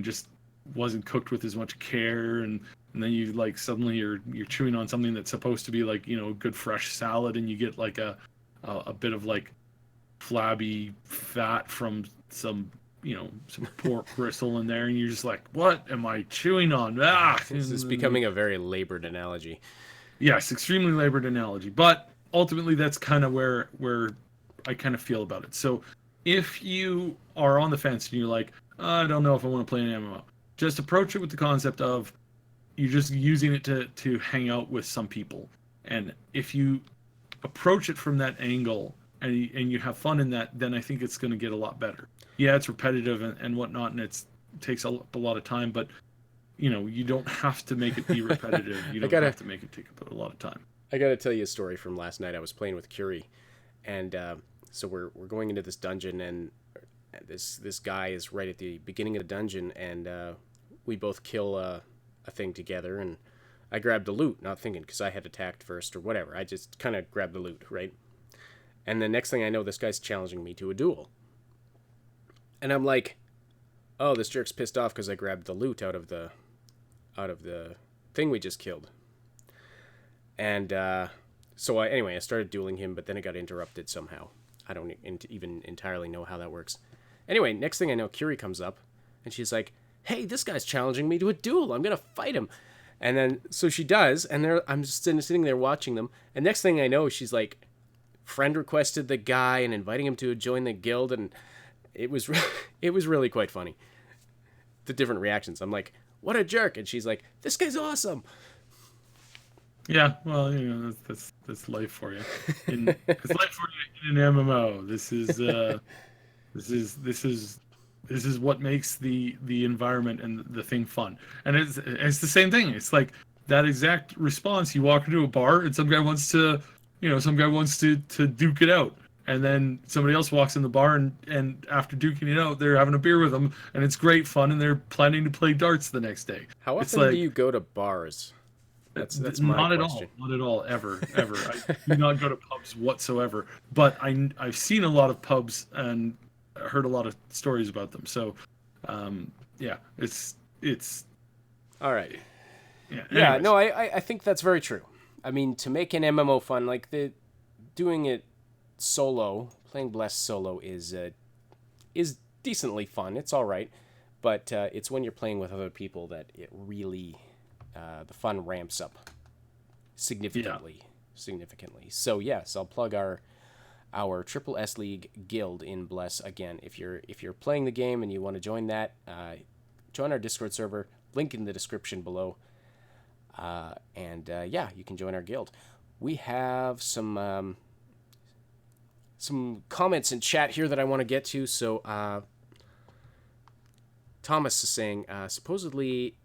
just wasn't cooked with as much care, and then you like suddenly you're chewing on something that's supposed to be like good fresh salad, and you get like a bit of like flabby fat from some pork gristle in there, and you're just like, what am I chewing on? Ah, This is becoming a very labored analogy. yes, extremely labored analogy, but ultimately that's kind of where I kind of feel about it. So if you are on the fence and you're like, I don't know if I want to play an MMO, just approach it with the concept of you're just using it to hang out with some people. And if you approach it from that angle and you have fun in that, then I think it's going to get a lot better. Yeah, it's repetitive and whatnot, and it takes a lot of time, but you don't have to make it be repetitive. You don't have to make it take up a lot of time. I gotta tell you a story from last night. I was playing with Curie, and so we're going into this dungeon, and this guy is right at the beginning of the dungeon, and we both kill a thing together, and I grabbed the loot, not thinking because I had attacked first or whatever. I just kind of grabbed the loot, right? And the next thing I know, this guy's challenging me to a duel, and I'm like, oh, this jerk's pissed off because I grabbed the loot out of the thing we just killed. And so I started dueling him, but then it got interrupted somehow. I don't even entirely know how that works. Anyway, next thing I know, Curie comes up, and she's like, hey, this guy's challenging me to a duel. I'm going to fight him. And then, so she does, and I'm just sitting there watching them. And next thing I know, she's like, friend requested the guy and inviting him to join the guild, and it was really quite funny. The different reactions. I'm like, what a jerk. And she's like, this guy's awesome. Yeah, well, that's life for you. It's life for you in an MMO. This is what makes the environment and the thing fun. And it's the same thing. It's like that exact response. You walk into a bar and some guy wants to duke it out. And then somebody else walks in the bar and after duking it out, they're having a beer with them, and it's great fun, and they're planning to play darts the next day. How often do you go to bars? That's my not question. Not at all, ever. I do not go to pubs whatsoever. But I've seen a lot of pubs and heard a lot of stories about them. So, yeah, it's all right. Yeah. Yeah. No, I think that's very true. I mean, to make an MMO fun, like doing it solo, playing Bless solo is decently fun. It's all right, but it's when you're playing with other people that it really the fun ramps up significantly. So yes, I'll plug our Triple S League guild in Bless again. If you're playing the game and you want to join that, join our Discord server. Link in the description below. And you can join our guild. We have some comments in chat here that I want to get to. So Thomas is saying supposedly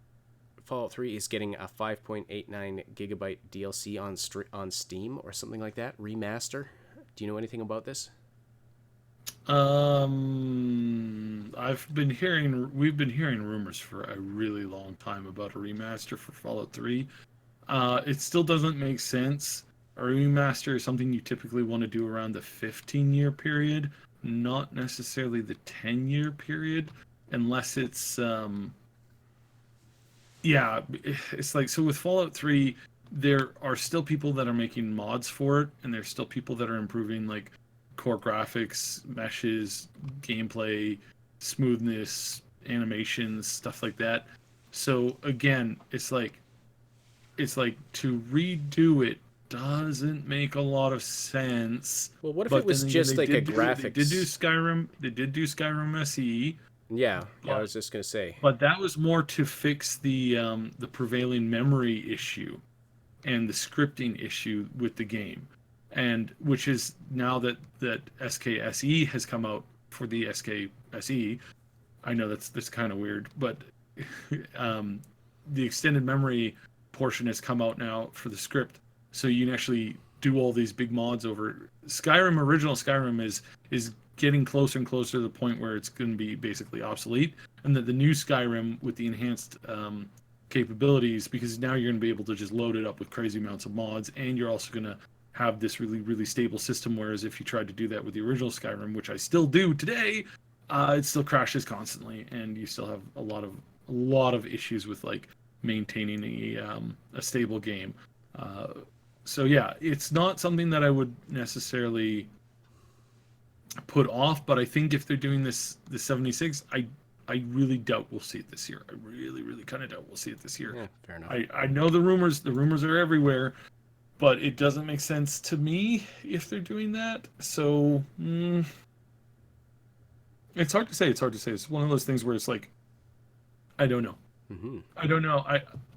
Fallout 3 is getting a 5.89 gigabyte DLC on Steam or something like that, remaster. Do you know anything about this? We've been hearing rumors for a really long time about a remaster for Fallout 3. It still doesn't make sense. A remaster is something you typically want to do around the 15-year period, not necessarily the 10-year period, unless it's it's like, so with Fallout 3, there are still people that are making mods for it, and there's still people that are improving like core graphics, meshes, gameplay, smoothness, animations, stuff like that. So again, it's like to redo it doesn't make a lot of sense. Well, what if But it was then again, just like a They graphics? did do Skyrim. They did do Skyrim SE. Yeah, I was just gonna say. But that was more to fix the prevailing memory issue and the scripting issue with the game, and which is now that SKSE has come out for the SKSE. I know that's kind of weird, but the extended memory portion has come out now for the script, so you can actually do all these big mods over Skyrim. Original Skyrim is getting closer and closer to the point where it's going to be basically obsolete, and that the new Skyrim with the enhanced capabilities, because now you're going to be able to just load it up with crazy amounts of mods, and you're also going to have this really, really stable system, whereas if you tried to do that with the original Skyrim, which I still do today, it still crashes constantly, and you still have a lot of issues with like maintaining a stable game. So yeah, it's not something that I would necessarily put off, but I think if they're doing the 76, I really doubt we'll see it this year. I really kind of doubt we'll see it this year. Yeah, fair enough. I know the rumors are everywhere, but it doesn't make sense to me if they're doing that. So it's hard to say. It's one of those things where it's like, I don't know. Mm-hmm. I don't know.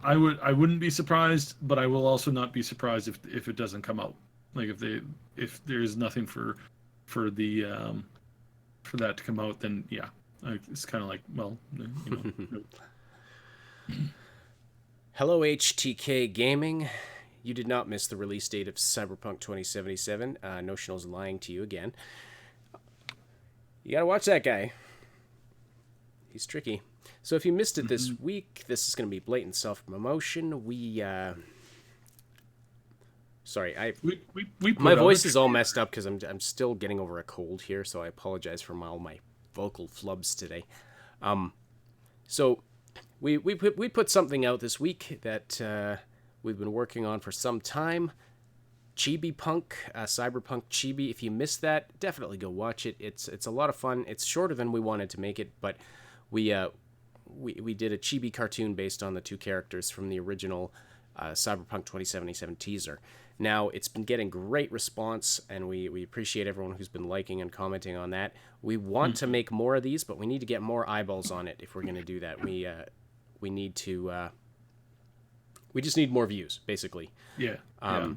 I wouldn't be surprised, but I will also not be surprised if it doesn't come out. Like if there's nothing for the for that to come out, then yeah, it's kind of like, well, you know. Hello, HTK Gaming. You did not miss the release date of Cyberpunk 2077. Notional's lying to you again. You gotta watch that guy. He's tricky. So if you missed it this week, this is going to be blatant self-promotion. My voice is all messed up because I'm still getting over a cold here, so I apologize for all my vocal flubs today. So we put something out this week that we've been working on for some time. Chibipunk, Cyberpunk Chibi. If you missed that, definitely go watch it. It's a lot of fun. It's shorter than we wanted to make it, but we did a chibi cartoon based on the two characters from the original Cyberpunk 2077 teaser. Now, it's been getting great response, and we appreciate everyone who's been liking and commenting on that. We want to make more of these, but we need to get more eyeballs on it if we're going to do that. We need to... we just need more views, basically. Yeah.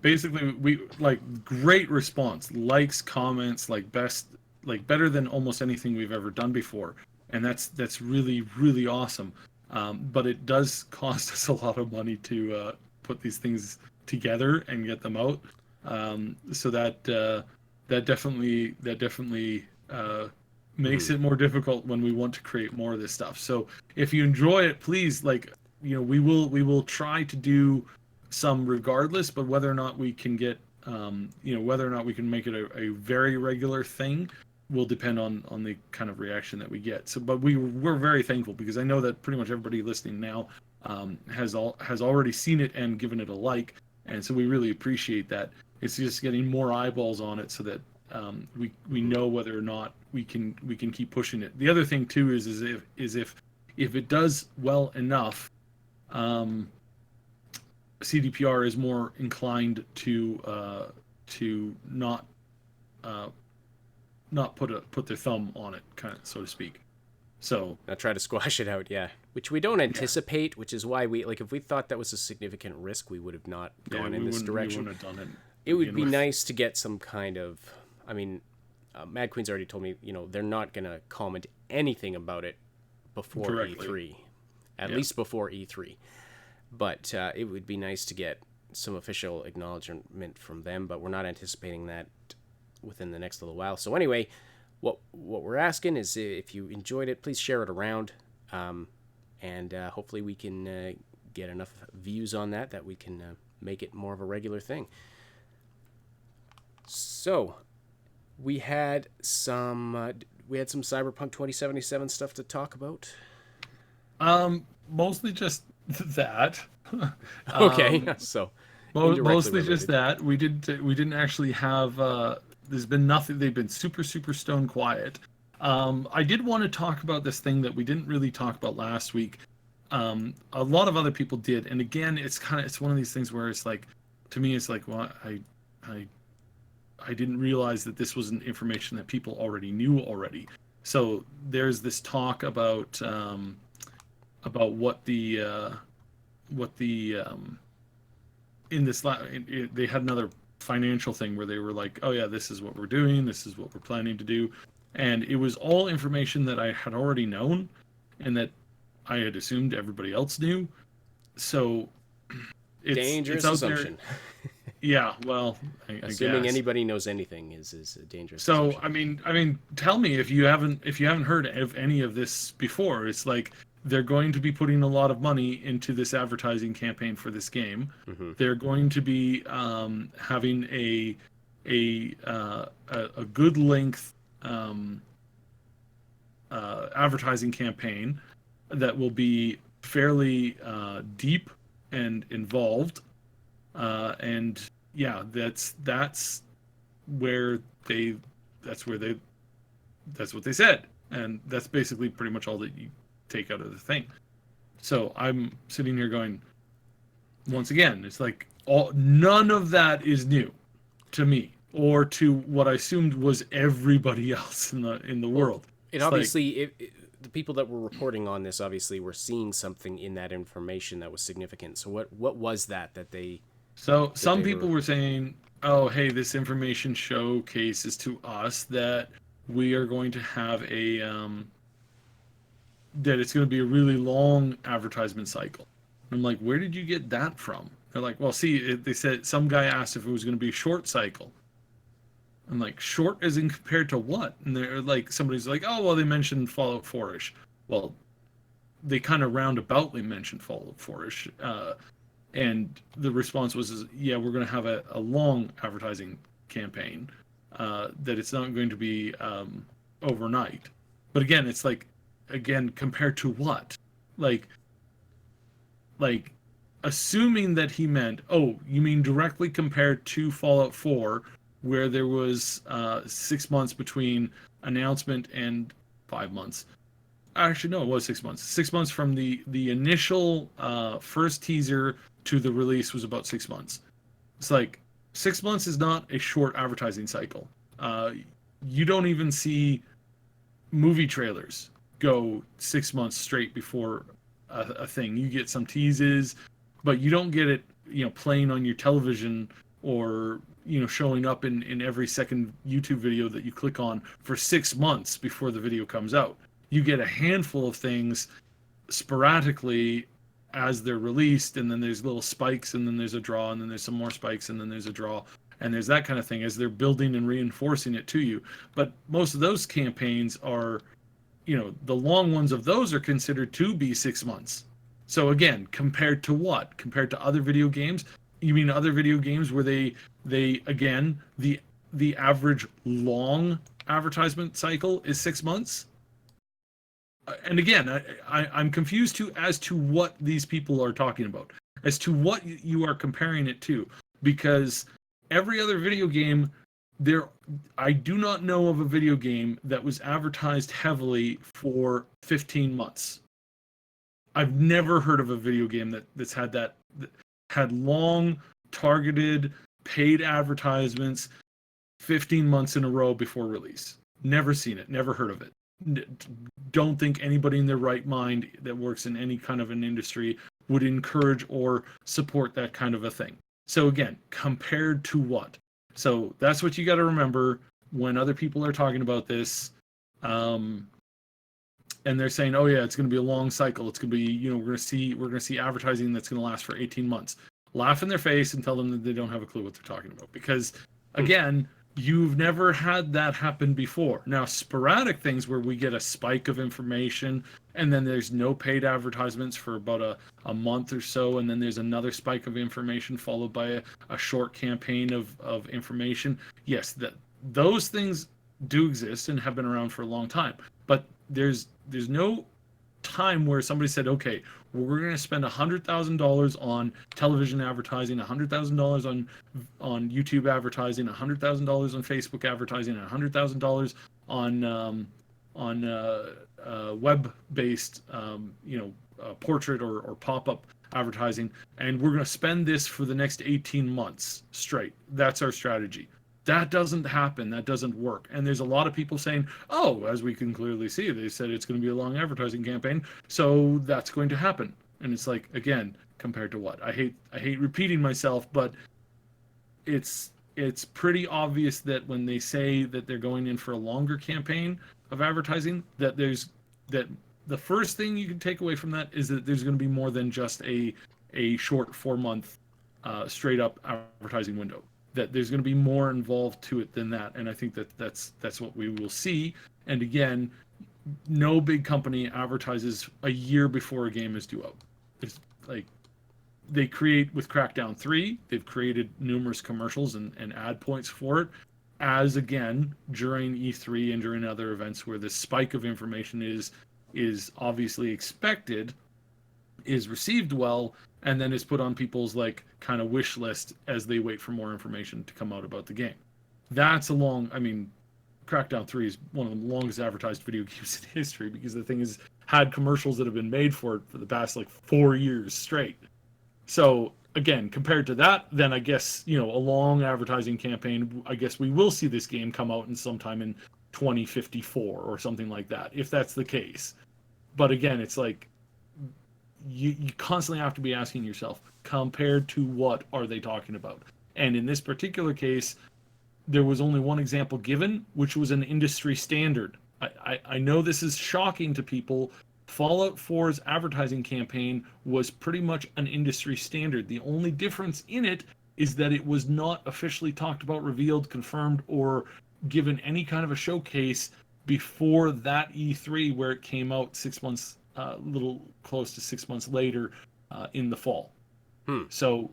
Basically, we like great response, likes, comments, better than almost anything we've ever done before. And that's really, really awesome. But it does cost us a lot of money to put these things together and get them out. So that definitely makes it more difficult when we want to create more of this stuff. So if you enjoy it, please, we will try to do some regardless, but whether or not we can get whether or not we can make it a very regular thing will depend on the kind of reaction that we get. So, but we're very thankful, because I know that pretty much everybody listening now has already seen it and given it a like, and so we really appreciate that. It's just getting more eyeballs on it so that we know whether or not we can keep pushing it. The other thing too is if it does well enough, CDPR is more inclined to not put their thumb on it, kind of, so to speak. So I'll try to squash it out, yeah. Which we don't anticipate, which is why if we thought that was a significant risk, we would have not gone in this direction. We wouldn't have done it. It would be nice to get some kind of... I mean, Mad Queen's already told me, they're not going to comment anything about it before Directly. E3. At least before E3. But it would be nice to get some official acknowledgement from them, but we're not anticipating that within the next little while. So anyway, what we're asking is, if you enjoyed it, please share it around, and hopefully we can get enough views on that we can make it more of a regular thing. So we had some Cyberpunk 2077 stuff to talk about. Mostly just that. Okay, so mostly just that. We didn't actually have. There's been nothing. They've been super stone quiet. I did want to talk about this thing that we didn't really talk about last week. A lot of other people did, and again, it's one of these things where it's like, to me, it's like, well, I didn't realize that this wasn't information that people already knew already. So there's this talk about what the in this they had another financial thing where they were like, oh yeah, this is what we're doing, this is what we're planning to do, and it was all information that I had already known and that I had assumed everybody else knew. So Dangerous it's out assumption. there. Yeah, well, Assuming I guess. anybody knows anything is a dangerous So assumption. I mean, tell me if you haven't heard of any of this before. It's like they're going to be putting a lot of money into this advertising campaign for this game. Mm-hmm. They're going to be having a good length advertising campaign that will be fairly deep and involved. And yeah, that's where they that's where they that's what they said, and that's basically pretty much all that you take out of the thing. So I'm sitting here going, once again, it's like none of that is new to me or to what I assumed was everybody else in the world. It It's obviously the people that were reporting on this obviously were seeing something in that information that was significant. So what was that they So some they people were saying, "Oh, hey, this information showcases to us that we are going to have that it's going to be a really long advertisement cycle." I'm like, "Where did you get that from?" They're like, "Well, see, they said some guy asked if it was going to be a short cycle." I'm like, "Short as in compared to what?" And they're like, somebody's like, "Oh, well, they mentioned Fallout 4ish." Well, they kind of roundaboutly mentioned Fallout 4ish. And the response was, yeah, we're going to have a long advertising campaign, that it's not going to be overnight. But again, it's like, again, compared to what? Like assuming that he meant, oh, you mean directly compared to Fallout 4, where there was 6 months between announcement and 5 months. Actually, no, it was 6 months. 6 months from the initial first teaser to the release was about 6 months. It's like 6 months is not a short advertising cycle. You don't even see movie trailers go 6 months straight before a thing. You get some teases, but you don't get it, playing on your television or showing up in every second YouTube video that you click on for 6 months before the video comes out. You get a handful of things sporadically as they're released, and then there's little spikes, and then there's a draw, and then there's some more spikes, and then there's a draw, and there's that kind of thing as they're building and reinforcing it to you. But most of those campaigns are, the long ones of those are considered to be 6 months. So again, compared to what? Compared to other video games? You mean other video games where they again, the average long advertisement cycle is 6 months? And again, I'm confused as to what these people are talking about, as to what you are comparing it to, because every other video game, I do not know of a video game that was advertised heavily for 15 months. I've never heard of a video game that's had that had long, targeted, paid advertisements 15 months in a row before release. Never seen it, never heard of it. Don't think anybody in their right mind that works in any kind of an industry would encourage or support that kind of a thing. So again, compared to what? So that's what you got to remember when other people are talking about this, and they're saying, "Oh yeah, it's going to be a long cycle. It's going to be, we're going to see advertising that's going to last for 18 months." Laugh in their face and tell them that they don't have a clue what they're talking about, because again, you've never had that happen before. Now, sporadic things where we get a spike of information and then there's no paid advertisements for about a month or so, and then there's another spike of information followed by a short campaign of information. Yes, those things do exist and have been around for a long time. But there's no time where somebody said, okay, we're going to spend $100,000 on television advertising, $100,000 on YouTube advertising, $100,000 on Facebook advertising, and $100,000 on web-based, portrait or pop-up advertising, and we're going to spend this for the next 18 months straight. That's our strategy. That doesn't happen. That doesn't work. And there's a lot of people saying, oh, as we can clearly see, they said it's going to be a long advertising campaign, so that's going to happen. And it's like, again, compared to what? I hate repeating myself, but it's pretty obvious that when they say that they're going in for a longer campaign of advertising, that the first thing you can take away from that is that there's going to be more than just a short 4-month straight up advertising window. That there's going to be more involved to it than that, and I think that's what we will see. And again, no big company advertises a year before a game is due out. It's like they create with Crackdown 3, they've created numerous commercials and ad points for it, as again during E3 and during other events where the spike of information is obviously expected, is received well, and then is put on people's like kind of wish list as they wait for more information to come out about the game. That's a long, I mean, Crackdown 3 is one of the longest advertised video games in history because the thing has had commercials that have been made for it for the past like 4 years straight. So again, compared to that, then I guess, a long advertising campaign, I guess we will see this game come out in sometime in 2054 or something like that, if that's the case. But again, it's like, you constantly have to be asking yourself, compared to what are they talking about? And in this particular case, there was only one example given, which was an industry standard. I know this is shocking to people. Fallout 4's advertising campaign was pretty much an industry standard. The only difference in it is that it was not officially talked about, revealed, confirmed, or given any kind of a showcase before that E3, where it came out 6 months, little close to 6 months later in the fall. So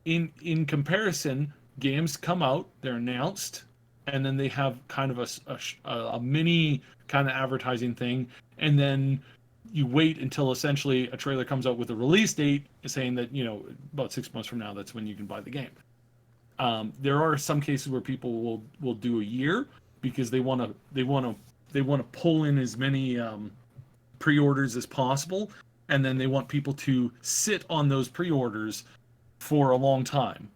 in comparison, games come out, they're announced, and then they have kind of a mini kind of advertising thing, and then you wait until essentially a trailer comes out with a release date saying that about 6 months from now that's when you can buy the game. There are some cases where people will do a year because they want to pull in as many pre-orders as possible, and then they want people to sit on those pre-orders for a long time.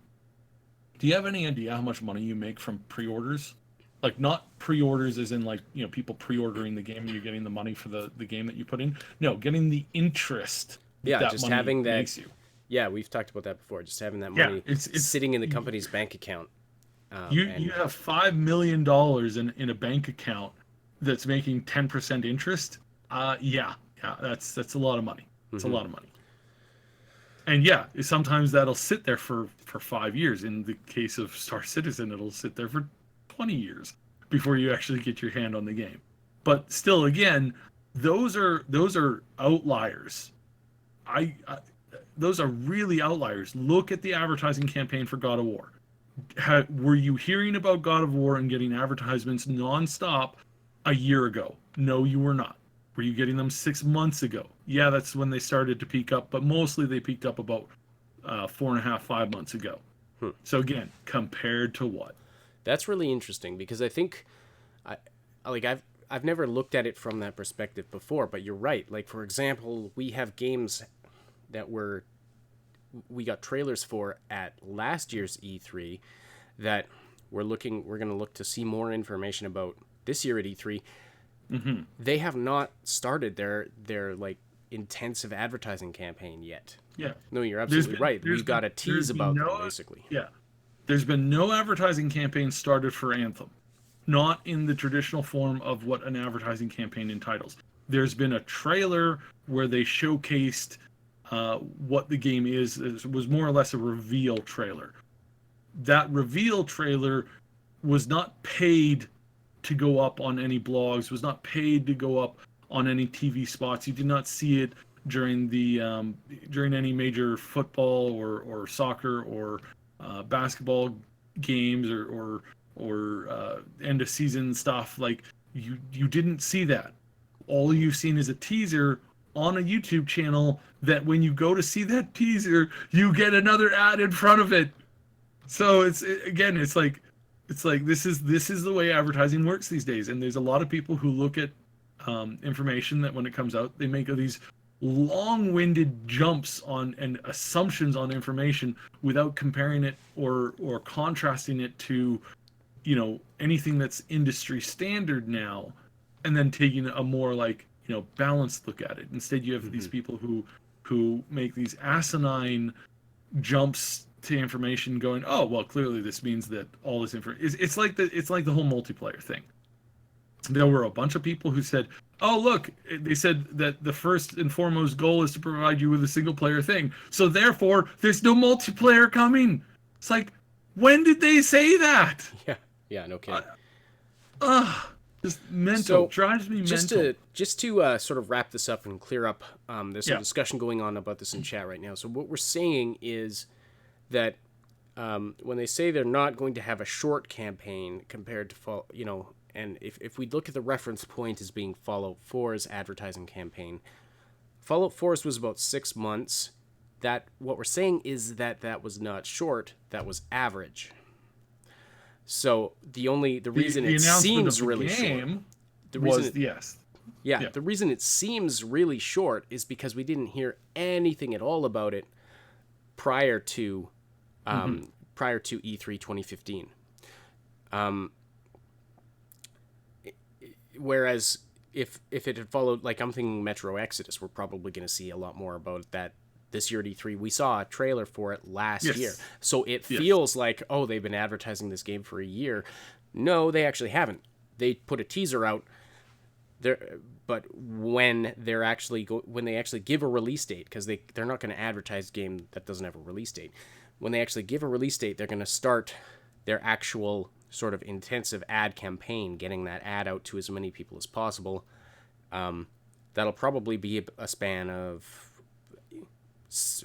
Do you have any idea how much money you make from pre-orders? Like, not pre-orders as in like, people pre-ordering the game and you're getting the money for the game that you put in. No, getting the interest. Yeah, that just money having that. makes you. Yeah, we've talked about that before. Just having that money it's sitting in the company's bank account. You have $5 million in a bank account that's making 10% interest. Yeah, that's a lot of money. It's a lot of money. And yeah, sometimes that'll sit there for 5 years. In the case of Star Citizen, it'll sit there for 20 years before you actually get your hand on the game. But still, again, those are outliers. Those are really outliers. Look at the advertising campaign for God of War. Were you hearing about God of War and getting advertisements nonstop a year ago? No, you were not. Were you getting them 6 months ago? Yeah, that's when they started to peak up, but mostly they peaked up about 4.5, 5 months ago. So again, compared to what? That's really interesting because I think, I've never looked at it from that perspective before. But you're right. Like, for example, we have games that we got trailers for at last year's E3 that we're going to look to see more information about this year at E3. They have not started their like intensive advertising campaign yet. Yeah. No, you're absolutely right. We've got a tease about them, basically. Yeah. There's been no advertising campaign started for Anthem. Not in the traditional form of what an advertising campaign entitles. There's been a trailer where they showcased what the game is. It was more or less a reveal trailer. That reveal trailer was not paid to go up on any blogs, was not paid to go up on any TV spots. You did not see it during any major football or soccer or basketball games or end of season stuff. Like, you didn't see that. All you've seen is a teaser on a YouTube channel that when you go to see that teaser, you get another ad in front of it. So it's like this is the way advertising works these days. And there's a lot of people who look at information that when it comes out, they make these long-winded jumps on and assumptions on information without comparing it or contrasting it to, anything that's industry standard now, and then taking a more like, balanced look at it. Instead, you have these people who make these asinine jumps to information, going, oh well, clearly this means that all this information. It's like the whole multiplayer thing. There were a bunch of people who said, oh look, they said that the first and foremost goal is to provide you with a single player thing, so therefore there's no multiplayer coming. It's like, when did they say that? Yeah, no kidding. Just mental. So, drives me mental. Just to sort of wrap this up and clear up, there's some discussion going on about this in chat right now. So what we're saying is that when they say they're not going to have a short campaign compared to and if we look at the reference point as being Fallout 4's advertising campaign, Fallout 4's was about 6 months. That what we're saying is that was not short, that was average. So the reason it seems really short, the reason it seems really short is because we didn't hear anything at all about it prior to E3 2015. Whereas if it had followed, like, I'm thinking Metro Exodus, we're probably going to see a lot more about that this year at E3. We saw a trailer for it last year. So it feels like, oh, they've been advertising this game for a year. No, they actually haven't. They put a teaser out there, but when they actually give a release date, because they're not going to advertise a game that doesn't have a release date. When they actually give a release date, they're going to start their actual sort of intensive ad campaign, getting that ad out to as many people as possible. That'll probably be a span of,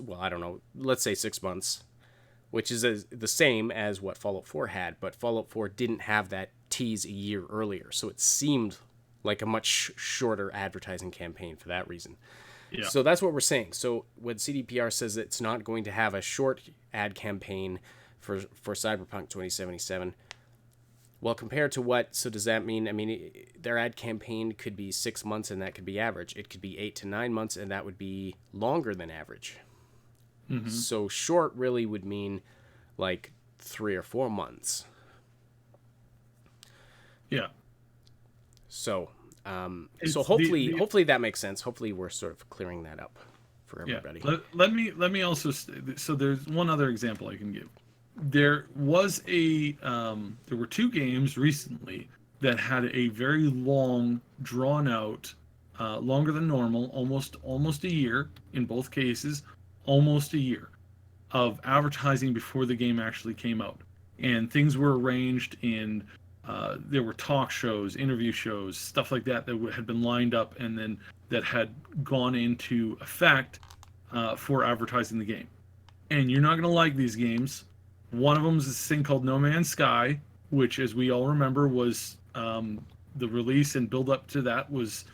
well, I don't know, let's say 6 months, which is the same as what Fallout 4 had, but Fallout 4 didn't have that tease a year earlier, so it seemed like a much shorter advertising campaign for that reason. Yeah. So that's what we're saying. So when CDPR says it's not going to have a short ad campaign for Cyberpunk 2077, well, compared to what? So does that mean? I mean, their ad campaign could be 6 months, and that could be average. It could be 8 to 9 months, and that would be longer than average. Mm-hmm. So short really would mean like 3 or 4 months. Yeah. So, hopefully that makes sense. Hopefully we're sort of clearing that up for everybody. Yeah. Let me also. So there's one other example I can give. There were 2 games recently that had a very long, drawn out, longer than normal, almost a year in both cases, almost a year of advertising before the game actually came out. And things were arranged in, there were talk shows, interview shows, stuff like that had been lined up and then that had gone into effect for advertising the game. And you're not going to like these games. One of them is this thing called No Man's Sky, which, as we all remember, was the release and build up to that was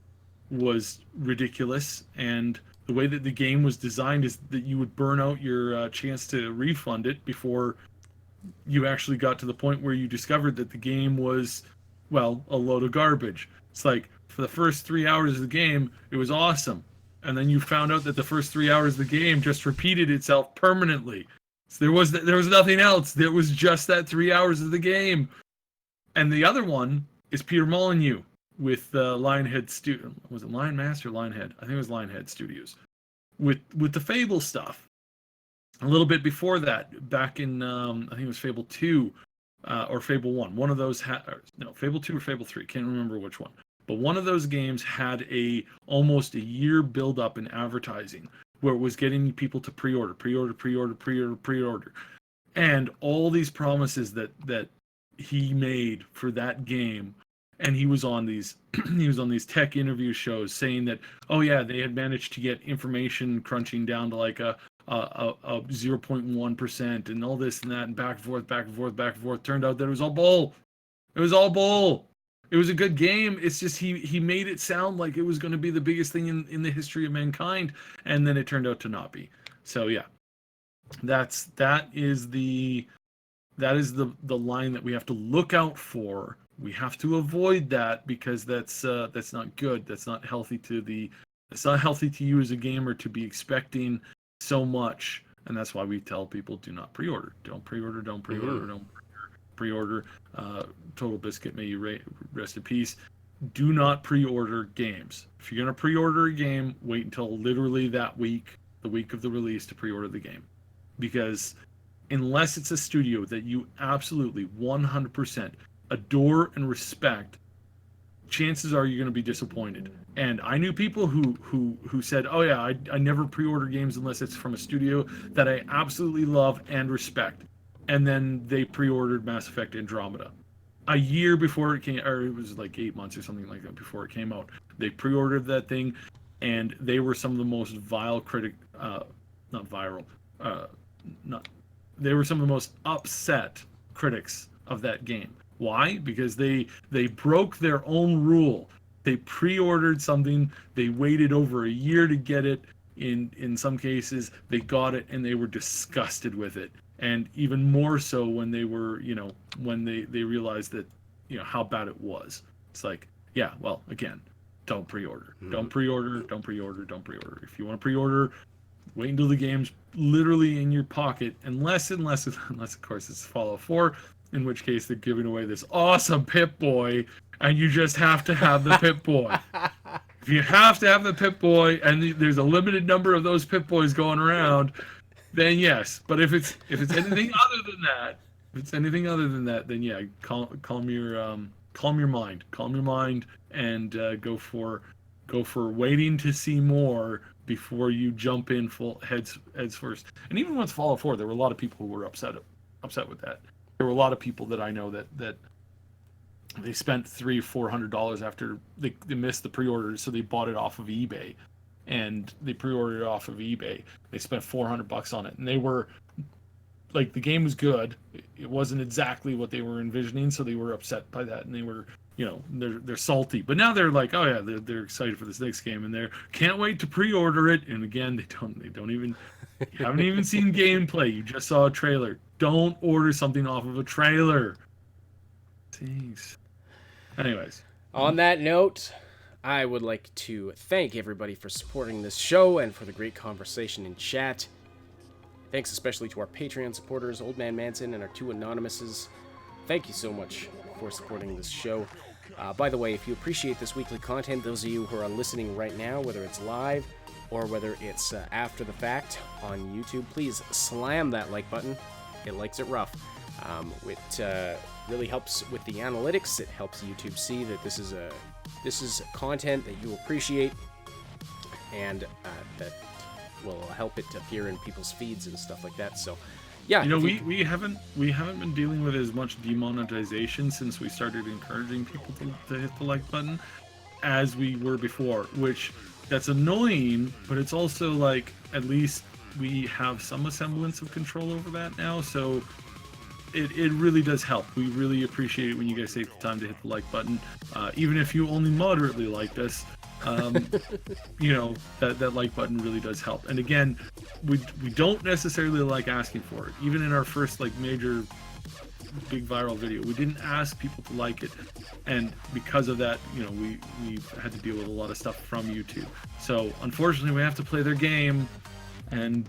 ridiculous. And the way that the game was designed is that you would burn out your chance to refund it before you actually got to the point where you discovered that the game was, well, a load of garbage. It's like, for the first 3 hours of the game, it was awesome. And then you found out that the first 3 hours of the game just repeated itself permanently. So there was nothing else. There was just that 3 hours of the game. And the other one is Peter Molyneux with Lionhead Studio. Was it Lionmaster or Lionhead? I think it was Lionhead Studios. With the Fable stuff. A little bit before that, back in I think it was Fable 2 or Fable 1. One of those Fable 2 or Fable 3. Can't remember which one. But one of those games had almost a year build up in advertising, where it was getting people to pre-order. And all these promises that he made for that game. And he was on these tech interview shows saying that, oh yeah, they had managed to get information crunching down to like a 0.1% and all this and that and back and forth. Turned out that it was all bull. It was all bull. It was a good game. It's just he made it sound like it was going to be the biggest thing in the history of mankind, and then it turned out to not be. So yeah, that is the line that we have to look out for. We have to avoid that because that's not good. That's not healthy to the It's not healthy to you as a gamer to be expecting so much, and that's why we tell people do not pre-order. Don't pre-order. Don't pre-order. Don't pre-order. Total Biscuit, may you rest in peace. Do not pre-order games. If you're gonna pre-order a game, wait until literally that week, the week of the release, to pre-order the game, because unless it's a studio that you absolutely 100% adore and respect, chances are you're going to be disappointed. And I knew people who said, "Oh yeah, I never pre-order games unless it's from a studio that I absolutely love and respect." And then they pre-ordered Mass Effect Andromeda a year before it came, or it was like 8 months or something like that before it came out. They pre-ordered that thing, and they were some of the most vile they were some of the most upset critics of that game. Why? Because they broke their own rule. They pre-ordered something, they waited over a year to get it. In some cases, they got it and they were disgusted with it. And even more so when they were, when they realized that, how bad it was. It's like, yeah, well, again, don't pre-order. Don't pre-order, don't pre-order, don't pre-order. If you want to pre-order, wait until the game's literally in your pocket, unless of course it's Fallout 4, in which case they're giving away this awesome Pip-Boy, and you just have to have the Pip-Boy. If you have to have the Pip-Boy, and there's a limited number of those Pip-Boys going around, then yes. But if it's anything other than that, then yeah, calm your mind, and go for waiting to see more before you jump in full heads first. And even with Fallout 4, there were a lot of people who were upset with that. There were a lot of people that I know that they spent $300-400 after they missed the pre-order, so they bought it off of eBay, and they pre-ordered it off of eBay. They spent $400 on it, and they were like, the game was good. It wasn't exactly what they were envisioning, so they were upset by that, and they were, they're salty. But now they're like, oh yeah, they're excited for this next game, and they can't wait to pre-order it. And again, they don't even you haven't even seen gameplay. You just saw a trailer. Don't order something off of a trailer. Jeez. Anyways. On that note, I would like to thank everybody for supporting this show and for the great conversation in chat. Thanks especially to our Patreon supporters, Old Man Manson and our 2 Anonymouses. Thank you so much for supporting this show. By the way, if you appreciate this weekly content, those of you who are listening right now, whether it's live or whether it's after the fact on YouTube, please slam that like button. It likes it rough. It really helps with the analytics. It helps YouTube see that this is content that you appreciate, and that will help it appear in people's feeds and stuff like that. So, yeah, we haven't been dealing with as much demonetization since we started encouraging people to hit the like button as we were before, which that's annoying, but it's also like, at least we have some semblance of control over that now. So it really does help. We really appreciate it when you guys take the time to hit the like button, even if you only moderately liked us. That like button really does help. And again, we don't necessarily like asking for it. Even in our first major big viral video, we didn't ask people to like it, and because of that, we've had to deal with a lot of stuff from YouTube. So unfortunately, we have to play their game, and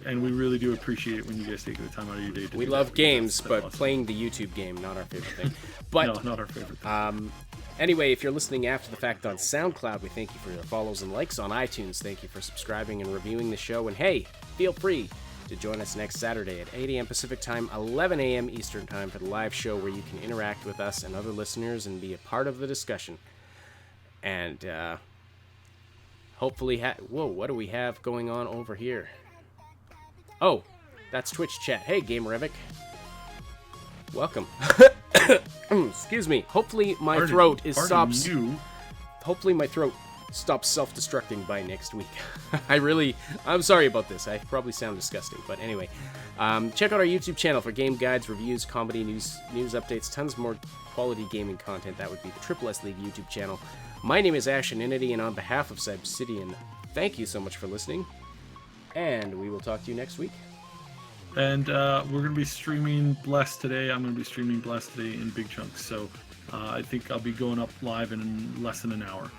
we really do appreciate it when you guys take the time out of your day to we love games, but awesome. Playing the YouTube game, not our favorite thing. But no, not our favorite thing. Anyway, if you're listening after the fact on SoundCloud, we thank you for your follows and likes. On iTunes, thank you for subscribing and reviewing the show. And hey, feel free to join us next Saturday at 8 a.m. Pacific Time, 11 a.m. Eastern Time for the live show, where you can interact with us and other listeners and be a part of the discussion. And hopefully, whoa, what do we have going on over here? Oh, that's Twitch chat. Hey, Gamerevic. Welcome. Excuse me. Hopefully my throat stops. Hopefully my throat stops self-destructing by next week. I'm sorry about this. I probably sound disgusting, but anyway, check out our YouTube channel for game guides, reviews, comedy, news updates, tons more quality gaming content. That would be the Triple S League YouTube channel. My name is Ashenity, and on behalf of Cyberpunk, thank you so much for listening, and we will talk to you next week. And we're going to be streaming Blessed today. I'm going to be streaming Blessed today in big chunks. So I think I'll be going up live in less than an hour.